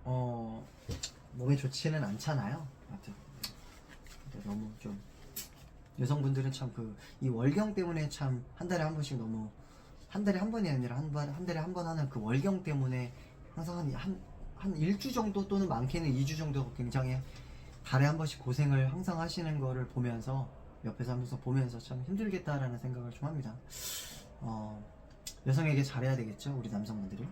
몸에 좋지는 않잖아요. 하여튼 너무 좀 여성분들은 참 이 월경 때문에 참 한 달에 한 번씩 너무, 한 달에 한 번이 아니라 한 달에 한 번 하는 그 월경 때문에 항상 한 1주 정도 또는 많게는 2주 정도 굉장히 달에 한 번씩 고생을 항상 하시는 거를 보면서 옆에서 하면서 보면서 참 힘들겠다라는 생각을 좀 합니다. 여성에게 잘해야 되겠죠, 우리 남성분들이.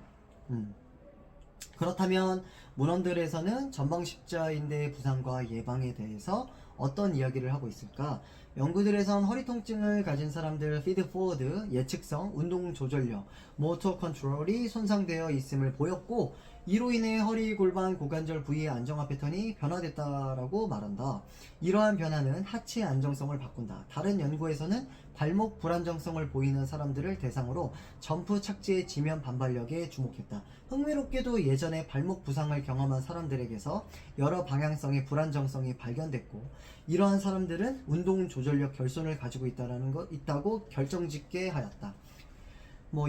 그렇다면 문헌들에서는 전방십자인대 부상과 예방에 대해서 어떤 이야기를 하고 있을까? 연구들에선 허리 통증을 가진 사람들 피드 포워드, 예측성, 운동 조절력, 모터 컨트롤이 손상되어 있음을 보였고, 이로 인해 허리, 골반, 고관절 부위의 안정화 패턴이 변화됐다라고 말한다. 이러한 변화는 하체의 안정성을 바꾼다. 다른 연구에서는 발목 불안정성을 보이는 사람들을 대상으로 점프 착지의 지면 반발력에 주목했다. 흥미롭게도 예전에 발목 부상을 경험한 사람들에게서 여러 방향성의 불안정성이 발견됐고, 이러한 사람들은 운동 조절력 결손을 가지고 있다고 결정짓게 하였다.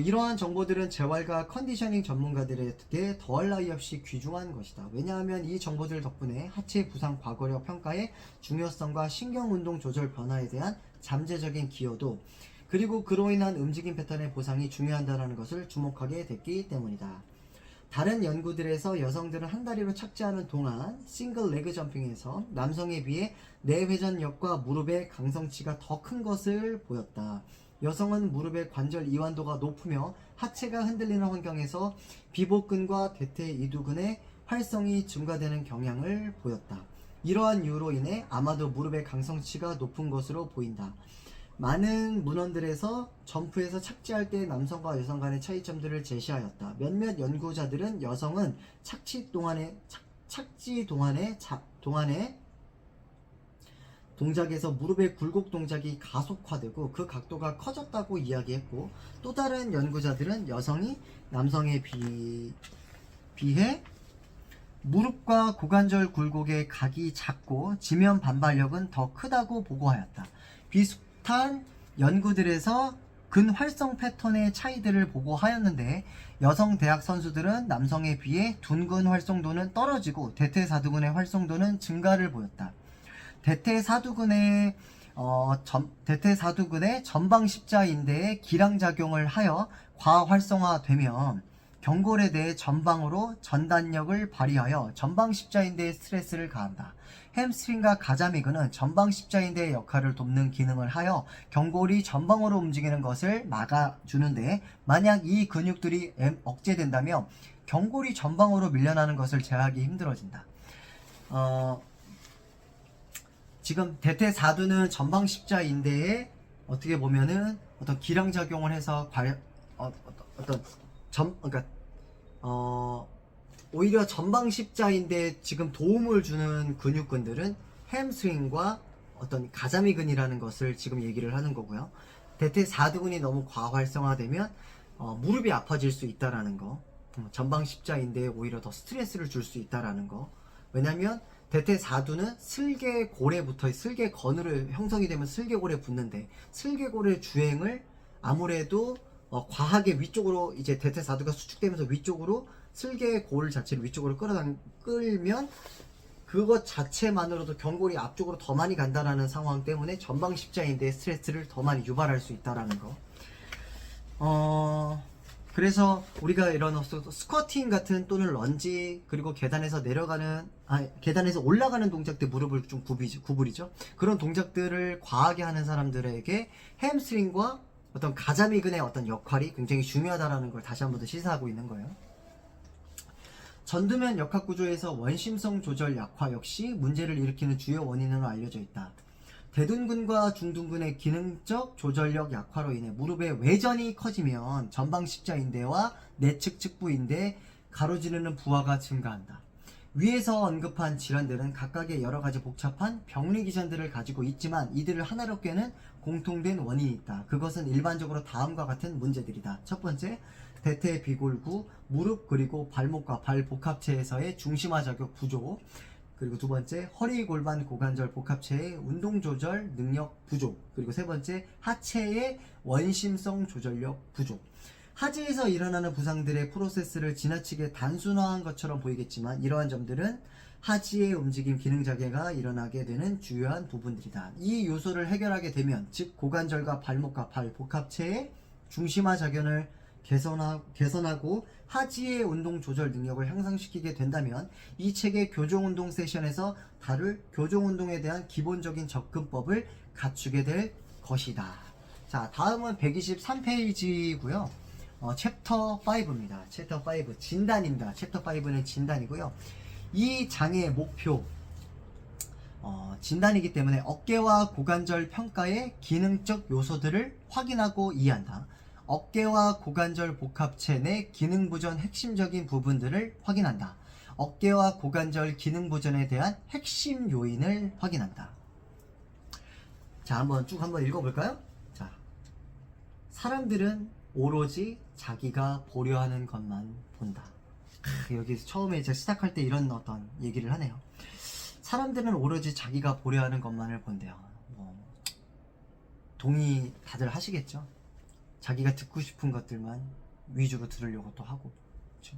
이러한 정보들은 재활과 컨디셔닝 전문가들에게 더할 나위 없이 귀중한 것이다. 왜냐하면 이 정보들 덕분에 하체 부상 과거력 평가의 중요성과 신경운동 조절 변화에 대한 잠재적인 기여도, 그리고 그로 인한 움직임 패턴의 보상이 중요하다는 것을 주목하게 됐기 때문이다. 다른 연구들에서 여성들은 한 다리로 착지하는 동안 싱글 레그 점핑에서 남성에 비해 내회전력과 무릎의 강성치가 더 큰 것을 보였다. 여성은 무릎의 관절 이완도가 높으며 하체가 흔들리는 환경에서 비복근과 대퇴 이두근의 활성이 증가되는 경향을 보였다. 이러한 이유로 인해 아마도 무릎의 강성치가 높은 것으로 보인다. 많은 문헌들에서 점프에서 착지할 때 남성과 여성 간의 차이점들을 제시하였다. 몇몇 연구자들은 여성은 착지 동안의 동작에서 무릎의 굴곡 동작이 가속화되고 그 각도가 커졌다고 이야기했고, 또 다른 연구자들은 여성이 남성에 비해 무릎과 고관절 굴곡의 각이 작고 지면 반발력은 더 크다고 보고하였다. 비슷한 연구들에서 근활성 패턴의 차이들을 보고하였는데, 여성 대학 선수들은 남성에 비해 둔근 활성도는 떨어지고 대퇴사두근의 활성도는 증가를 보였다. 대퇴사두근의 전방 십자인대에 기량작용을 하여 과활성화되면 경골에 대해 전방으로 전단력을 발휘하여 전방 십자인대에 스트레스를 가한다. 햄스트링과 가자미근은 전방 십자인대의 역할을 돕는 기능을 하여 경골이 전방으로 움직이는 것을 막아주는데, 만약 이 근육들이 억제된다면 경골이 전방으로 밀려나는 것을 제어하기 힘들어진다. 지금 대퇴사두는 전방 십자인대에 어떻게 보면은 어떤 기량작용을 해서 오히려 전방 십자인대에 지금 도움을 주는 근육근들은 햄스트링과 어떤 가자미근이라는 것을 지금 얘기를 하는 거고요. 대퇴사두근이 너무 과활성화되면 무릎이 아파질 수 있다라는 거, 전방 십자인대에 오히려 더 스트레스를 줄 수 있다라는 거. 왜냐면 대퇴사두는 슬개골에 슬개건으로 형성이 되면 슬개골에 붙는데, 슬개골의 주행을 아무래도 과하게 위쪽으로, 이제 대퇴사두가 수축되면서 위쪽으로 슬개골 자체를 위쪽으로 끌면 그것 자체만으로도 경골이 앞쪽으로 더 많이 간다라는 상황 때문에 전방 십자인대에 스트레스를 더 많이 유발할 수 있다라는 거. 그래서 우리가 이런 스쿼팅 같은 또는 런지, 그리고 계단에서 올라가는 동작들, 무릎을 좀 구부리죠. 그런 동작들을 과하게 하는 사람들에게 햄스트링과 어떤 가자미근의 어떤 역할이 굉장히 중요하다라는 걸 다시 한 번 더 시사하고 있는 거예요. 전두면 역학구조에서 원심성 조절 약화 역시 문제를 일으키는 주요 원인으로 알려져 있다. 대둔근과 중둔근의 기능적 조절력 약화로 인해 무릎의 외전이 커지면 전방 십자인대와 내측 측부인대 가로지르는 부하가 증가한다. 위에서 언급한 질환들은 각각의 여러가지 복잡한 병리 기전들을 가지고 있지만 이들을 하나로 꿰는 공통된 원인이 있다. 그것은 일반적으로 다음과 같은 문제들이다. 첫 번째, 대퇴 비골구, 무릎 그리고 발목과 발 복합체에서의 중심화 작용 부족. 그리고 두 번째, 허리, 골반, 고관절 복합체의 운동 조절 능력 부족. 그리고 세 번째, 하체의 원심성 조절력 부족. 하지에서 일어나는 부상들의 프로세스를 지나치게 단순화한 것처럼 보이겠지만, 이러한 점들은 하지의 움직임 기능 자개가 일어나게 되는 주요한 부분들이다. 이 요소를 해결하게 되면, 즉 고관절과 발목과 발 복합체의 중심화 작용을 개선하고 하지의 운동 조절 능력을 향상시키게 된다면 이 책의 교정운동 세션에서 다룰 교정운동에 대한 기본적인 접근법을 갖추게 될 것이다. 자, 다음은 123페이지고요. 챕터 5입니다. 챕터 5 진단입니다. 챕터 5는 진단이고요. 이 장의 목표 진단이기 때문에 어깨와 고관절 평가의 기능적 요소들을 확인하고 이해한다. 어깨와 고관절 복합체 내 기능 보전 핵심적인 부분들을 확인한다. 어깨와 고관절 기능 보전에 대한 핵심 요인을 확인한다. 자, 한번 읽어볼까요? 자, 사람들은 오로지 자기가 보려 하는 것만 본다. 여기 처음에 이제 시작할 때 이런 어떤 얘기를 하네요. 사람들은 오로지 자기가 보려 하는 것만을 본대요. 동의 다들 하시겠죠? 자기가 듣고 싶은 것들만 위주로 들으려고 또 하고. 그렇죠?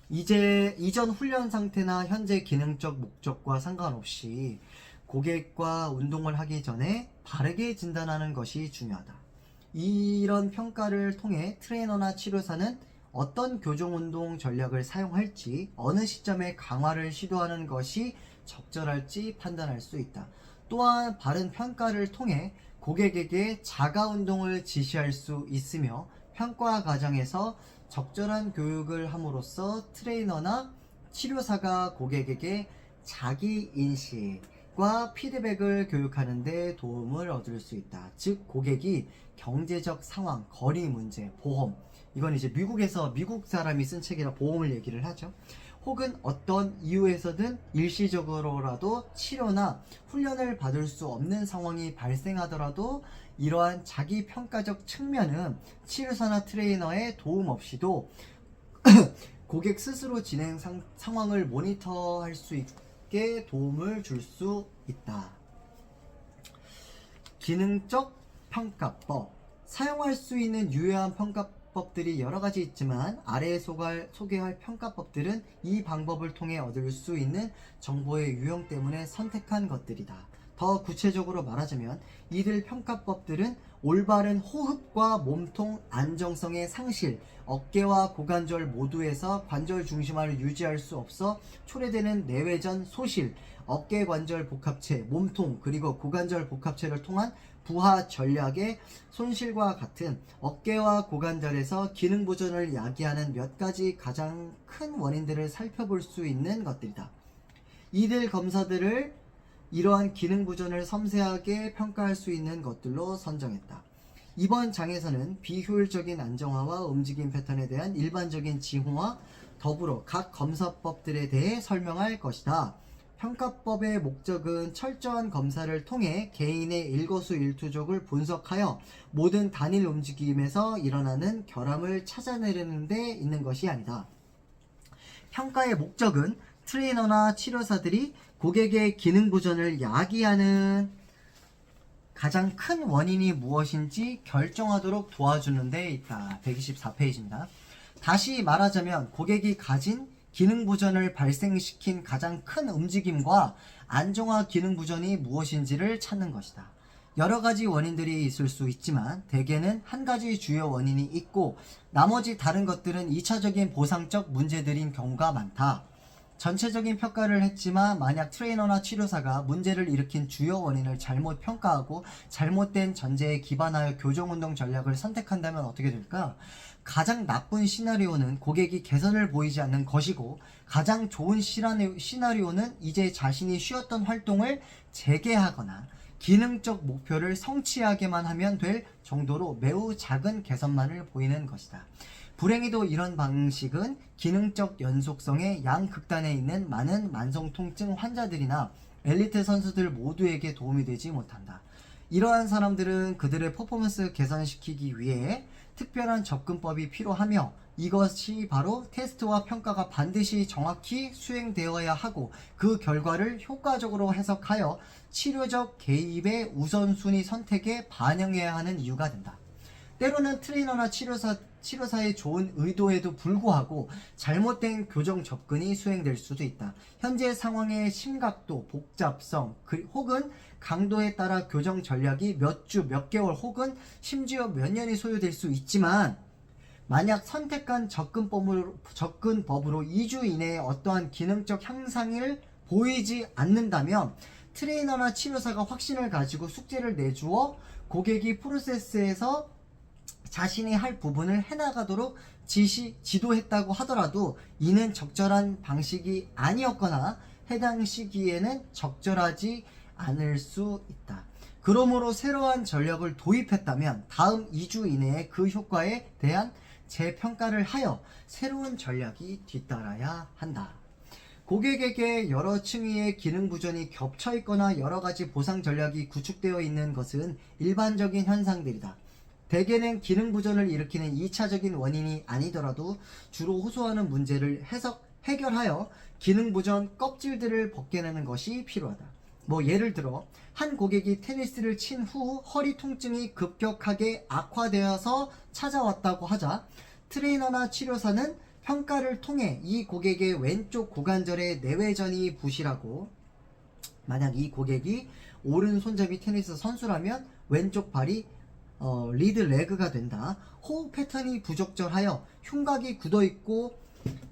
이전 훈련 상태나 현재 기능적 목적과 상관없이 고객과 운동을 하기 전에 바르게 진단하는 것이 중요하다. 이런 평가를 통해 트레이너나 치료사는 어떤 교정운동 전략을 사용할지, 어느 시점에 강화를 시도하는 것이 적절할지 판단할 수 있다. 또한 바른 평가를 통해 고객에게 자가운동을 지시할 수 있으며 평가 과정에서 적절한 교육을 함으로써 트레이너나 치료사가 고객에게 자기인식과 피드백을 교육하는 데 도움을 얻을 수 있다. 즉 고객이 경제적 상황, 거리 문제, 보험, 이건 이제 미국 사람이 쓴 책이라 보험을 얘기를 하죠. 혹은 어떤 이유에서든 일시적으로라도 치료나 훈련을 받을 수 없는 상황이 발생하더라도 이러한 자기 평가적 측면은 치료사나 트레이너의 도움 없이도 고객 스스로 진행 상황을 모니터할 수 있게 도움을 줄 수 있다. 기능적 평가법. 사용할 수 있는 유효한 평가법들이 여러 가지 있지만 아래에 소개할 평가법들은 이 방법을 통해 얻을 수 있는 정보의 유형 때문에 선택한 것들이다. 더 구체적으로 말하자면 이들 평가법들은 올바른 호흡과 몸통 안정성의 상실, 어깨와 고관절 모두에서 관절 중심화를 유지할 수 없어 초래되는 내외전 소실, 어깨 관절 복합체, 몸통 그리고 고관절 복합체를 통한 부하 전략의 손실과 같은 어깨와 고관절에서 기능 보존을 야기하는 몇 가지 가장 큰 원인들을 살펴볼 수 있는 것들이다. 이들 검사들을 이러한 기능 보존을 섬세하게 평가할 수 있는 것들로 선정했다. 이번 장에서는 비효율적인 안정화와 움직임 패턴에 대한 일반적인 징후와 더불어 각 검사법들에 대해 설명할 것이다. 평가법의 목적은 철저한 검사를 통해 개인의 일거수일투족을 분석하여 모든 단일 움직임에서 일어나는 결함을 찾아내려는 데 있는 것이 아니다. 평가의 목적은 트레이너나 치료사들이 고객의 기능 보존을 야기하는 가장 큰 원인이 무엇인지 결정하도록 도와주는 데 있다. 124페이지입니다. 다시 말하자면 고객이 가진 기능 부전을 발생시킨 가장 큰 움직임과 안정화 기능 부전이 무엇인지를 찾는 것이다. 여러 가지 원인들이 있을 수 있지만 대개는 한 가지 주요 원인이 있고 나머지 다른 것들은 2차적인 보상적 문제들인 경우가 많다. 전체적인 평가를 했지만 만약 트레이너나 치료사가 문제를 일으킨 주요 원인을 잘못 평가하고 잘못된 전제에 기반하여 교정운동 전략을 선택한다면 어떻게 될까? 가장 나쁜 시나리오는 고객이 개선을 보이지 않는 것이고 가장 좋은 시나리오는 이제 자신이 쉬었던 활동을 재개하거나 기능적 목표를 성취하게만 하면 될 정도로 매우 작은 개선만을 보이는 것이다. 불행히도 이런 방식은 기능적 연속성의 양극단에 있는 많은 만성통증 환자들이나 엘리트 선수들 모두에게 도움이 되지 못한다. 이러한 사람들은 그들의 퍼포먼스 개선시키기 위해 특별한 접근법이 필요하며 이것이 바로 테스트와 평가가 반드시 정확히 수행되어야 하고 그 결과를 효과적으로 해석하여 치료적 개입의 우선순위 선택에 반영해야 하는 이유가 된다. 때로는 트레이너나 치료사의 좋은 의도에도 불구하고 잘못된 교정 접근이 수행될 수도 있다. 현재 상황의 심각도, 복잡성, 혹은 강도에 따라 교정 전략이 몇 주, 몇 개월 혹은 심지어 몇 년이 소요될 수 있지만 만약 선택한 접근법으로 2주 이내에 어떠한 기능적 향상을 보이지 않는다면 트레이너나 치료사가 확신을 가지고 숙제를 내주어 고객이 프로세스에서 자신이 할 부분을 해나가도록 지도했다고 하더라도 이는 적절한 방식이 아니었거나 해당 시기에는 적절하지 않을 수 있다. 그러므로 새로운 전략을 도입했다면 다음 2주 이내에 그 효과에 대한 재평가를 하여 새로운 전략이 뒤따라야 한다. 고객에게 여러 층위의 기능 부전이 겹쳐 있거나 여러 가지 보상 전략이 구축되어 있는 것은 일반적인 현상들이다. 대개는 기능 부전을 일으키는 2차적인 원인이 아니더라도 주로 호소하는 문제를 해결하여 기능 부전 껍질들을 벗겨내는 것이 필요하다. 예를 들어 한 고객이 테니스를 친 후 허리 통증이 급격하게 악화되어서 찾아왔다고 하자 트레이너나 치료사는 평가를 통해 이 고객의 왼쪽 고관절의 내외전이 부실하고, 만약 이 고객이 오른손잡이 테니스 선수라면 왼쪽 발이 리드 레그가 된다. 호흡 패턴이 부적절하여 흉곽이 굳어있고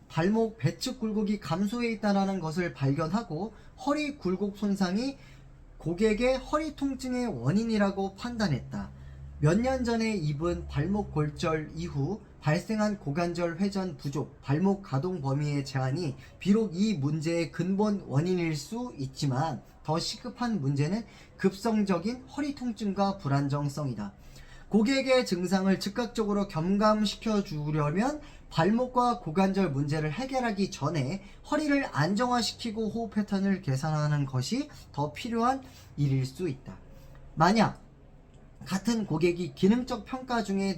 발목 배측 굴곡이 감소해 있다는 것을 발견하고 허리 굴곡 손상이 고객의 허리 통증의 원인이라고 판단했다. 몇 년 전에 입은 발목 골절 이후 발생한 고관절 회전 부족, 발목 가동 범위의 제한이 비록 이 문제의 근본 원인일 수 있지만 더 시급한 문제는 급성적인 허리 통증과 불안정성이다. 고객의 증상을 즉각적으로 경감시켜 주려면 발목과 고관절 문제를 해결하기 전에 허리를 안정화시키고 호흡 패턴을 개선하는 것이 더 필요한 일일 수 있다. 만약 같은 고객이 기능적 평가 중에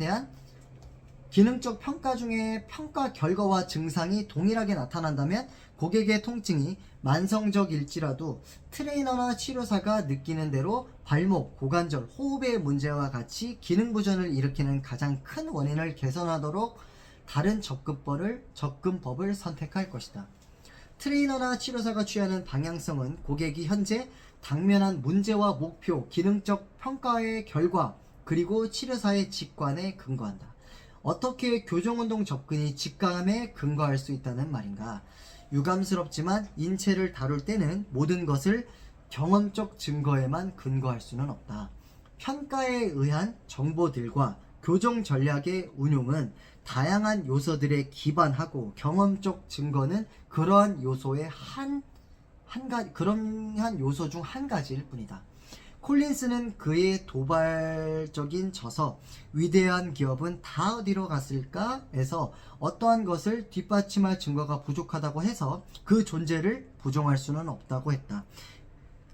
평가 결과와 증상이 동일하게 나타난다면 고객의 통증이 만성적일지라도 트레이너나 치료사가 느끼는 대로 발목, 고관절, 호흡의 문제와 같이 기능 부전을 일으키는 가장 큰 원인을 개선하도록 다른 접근법을 선택할 것이다. 트레이너나 치료사가 취하는 방향성은 고객이 현재 당면한 문제와 목표, 기능적 평가의 결과, 그리고 치료사의 직관에 근거한다. 어떻게 교정운동 접근이 직감에 근거할 수 있다는 말인가? 유감스럽지만 인체를 다룰 때는 모든 것을 경험적 증거에만 근거할 수는 없다. 평가에 의한 정보들과 교정 전략의 운용은 다양한 요소들에 기반하고 경험적 증거는 그러한 요소 중 한 가지일 뿐이다. 콜린스는 그의 도발적인 저서 위대한 기업은 다 어디로 갔을까? 에서 어떠한 것을 뒷받침할 증거가 부족하다고 해서 그 존재를 부정할 수는 없다고 했다.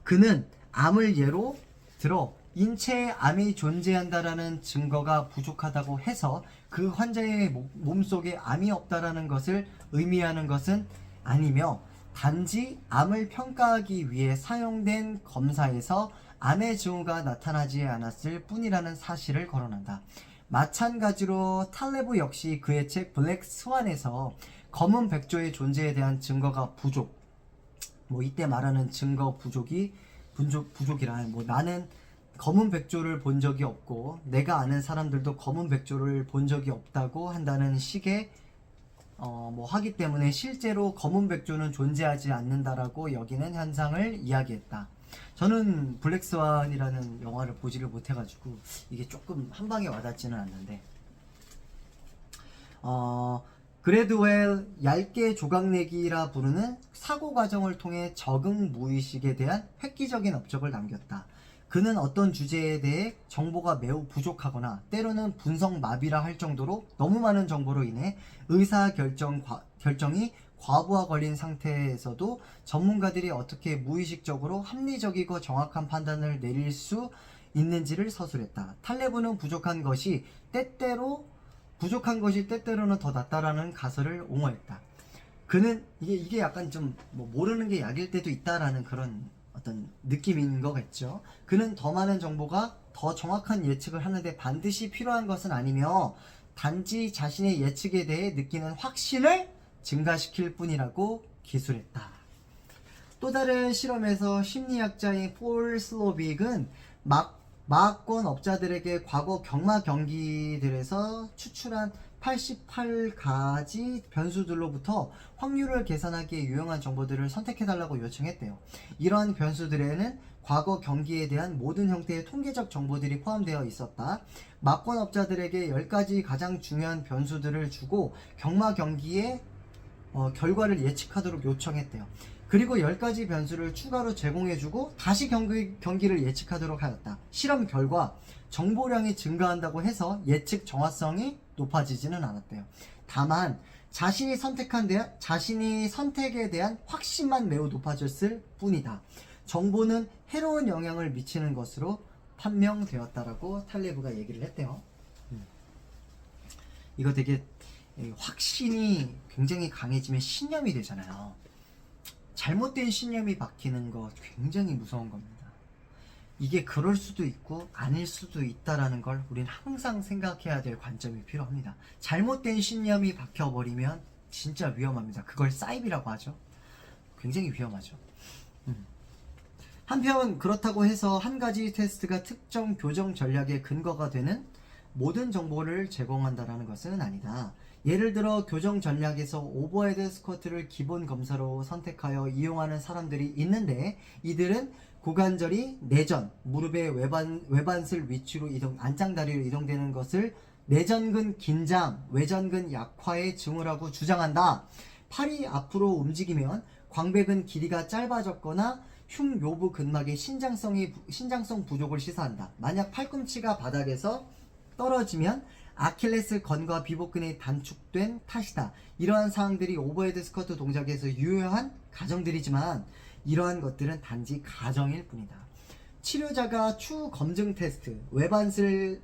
그는 암을 예로 들어 인체에 암이 존재한다라는 증거가 부족하다고 해서 그 환자의 몸속에 암이 없다라는 것을 의미하는 것은 아니며, 단지 암을 평가하기 위해 사용된 검사에서 암의 징후가 나타나지 않았을 뿐이라는 사실을 거론한다. 마찬가지로 탈레브 역시 그의 책 블랙 스완에서 검은 백조의 존재에 대한 증거가 부족, 이때 말하는 증거 부족이라 나는 검은 백조를 본 적이 없고 내가 아는 사람들도 검은 백조를 본 적이 없다고 한다는 식의 하기 때문에 실제로 검은 백조는 존재하지 않는다라고 여기는 현상을 이야기했다. 저는 블랙스완이라는 영화를 보지를 못해가지고 이게 조금 한방에 와닿지는 않는데, 그래드웰 얇게 조각내기라 부르는 사고 과정을 통해 적응 무의식에 대한 획기적인 업적을 남겼다. 그는 어떤 주제에 대해 정보가 매우 부족하거나 때로는 분석 마비라 할 정도로 너무 많은 정보로 인해 결정이 과부하 걸린 상태에서도 전문가들이 어떻게 무의식적으로 합리적이고 정확한 판단을 내릴 수 있는지를 서술했다. 탈레브는 부족한 것이 때때로는 더 낫다라는 가설을 옹호했다. 그는 이게 약간 좀 모르는 게 약일 때도 있다라는 그런 어떤 느낌인 거겠죠. 그는 더 많은 정보가 더 정확한 예측을 하는데 반드시 필요한 것은 아니며 단지 자신의 예측에 대해 느끼는 확신을 증가시킬 뿐이라고 기술했다. 또 다른 실험에서 심리학자인 폴 슬로빅은 마학권 업자들에게 과거 경마 경기들에서 추출한 88가지 변수들로부터 확률을 계산하기에 유용한 정보들을 선택해달라고 요청했대요. 이러한 변수들에는 과거 경기에 대한 모든 형태의 통계적 정보들이 포함되어 있었다. 막권업자들에게 10가지 가장 중요한 변수들을 주고 경마 경기의 결과를 예측하도록 요청했대요. 그리고 10가지 변수를 추가로 제공해주고 다시 경기를 예측하도록 하였다. 실험 결과 정보량이 증가한다고 해서 예측 정확성이 높아지지는 않았대요. 다만 자신이 선택에 대한 확신만 매우 높아졌을 뿐이다. 정보는 해로운 영향을 미치는 것으로 판명되었다라고 탈레브가 얘기를 했대요. 이거 되게 확신이 굉장히 강해지면 신념이 되잖아요. 잘못된 신념이 박히는 거 굉장히 무서운 겁니다. 이게 그럴 수도 있고 아닐 수도 있다라는 걸 우린 항상 생각해야 될 관점이 필요합니다. 잘못된 신념이 박혀버리면 진짜 위험합니다. 그걸 사이비라고 하죠. 굉장히 위험하죠. 한편 그렇다고 해서 한 가지 테스트가 특정 교정 전략의 근거가 되는 모든 정보를 제공한다라는 것은 아니다. 예를 들어 교정 전략에서 오버헤드 스쿼트를 기본 검사로 선택하여 이용하는 사람들이 있는데 이들은 고관절이 내전, 무릎의 외반슬 위치로 안짱다리로 이동되는 것을 내전근 긴장, 외전근 약화의 징후라고 주장한다. 팔이 앞으로 움직이면 광배근 길이가 짧아졌거나 흉요부 근막의 신장성 부족을 시사한다. 만약 팔꿈치가 바닥에서 떨어지면 아킬레스 건과 비복근이 단축된 탓이다. 이러한 사항들이 오버헤드 스쿼트 동작에서 유효한 가정들이지만 이러한 것들은 단지 가정일 뿐이다. 치료자가 추 검증 테스트, 외반슬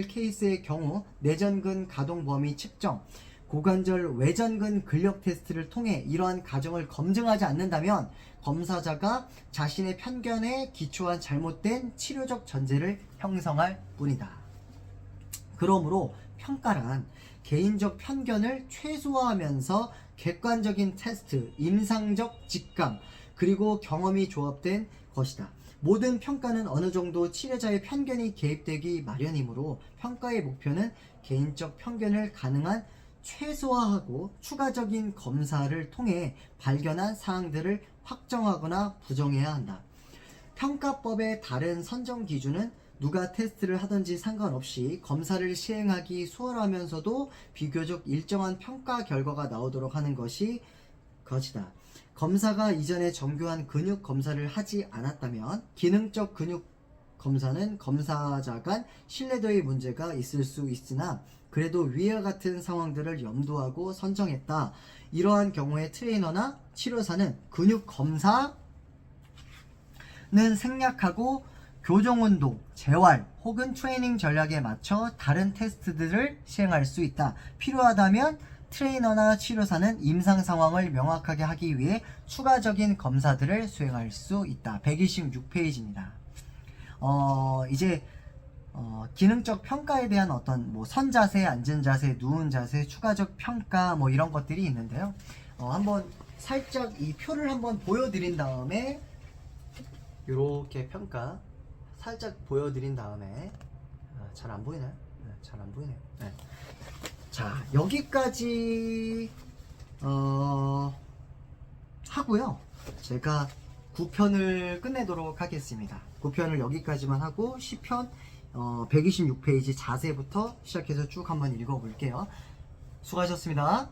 케이스의 경우 내전근 가동 범위 측정, 고관절 외전근 근력 테스트를 통해 이러한 가정을 검증하지 않는다면 검사자가 자신의 편견에 기초한 잘못된 치료적 전제를 형성할 뿐이다. 그러므로 평가란 개인적 편견을 최소화하면서 객관적인 테스트, 임상적 직감, 그리고 경험이 조합된 것이다. 모든 평가는 어느 정도 치료자의 편견이 개입되기 마련이므로 평가의 목표는 개인적 편견을 가능한 최소화하고 추가적인 검사를 통해 발견한 사항들을 확정하거나 부정해야 한다. 평가법의 다른 선정 기준은 누가 테스트를 하든지 상관없이 검사를 시행하기 수월하면서도 비교적 일정한 평가 결과가 나오도록 하는 것이다. 검사가 이전에 정교한 근육 검사를 하지 않았다면 기능적 근육 검사는 검사자 간 신뢰도의 문제가 있을 수 있으나 그래도 위와 같은 상황들을 염두하고 선정했다. 이러한 경우에 트레이너나 치료사는 근육 검사는 생략하고 교정운동, 재활 혹은 트레이닝 전략에 맞춰 다른 테스트들을 시행할 수 있다. 필요하다면 트레이너나 치료사는 임상 상황을 명확하게 하기 위해 추가적인 검사들을 수행할 수 있다. 126페이지입니다. 이제 기능적 평가에 대한 어떤 선자세, 앉은 자세, 누운 자세, 추가적 평가 이런 것들이 있는데요. 한번 살짝 이 표를 한번 보여드린 다음에 이렇게 평가 살짝 보여드린 다음에 잘 안 보이나요? 네, 잘 안 보이네요. 네. 자, 여기까지 하고요. 제가 9편을 끝내도록 하겠습니다. 9편을 여기까지만 하고 10편 126페이지 자세부터 시작해서 쭉 한번 읽어볼게요. 수고하셨습니다.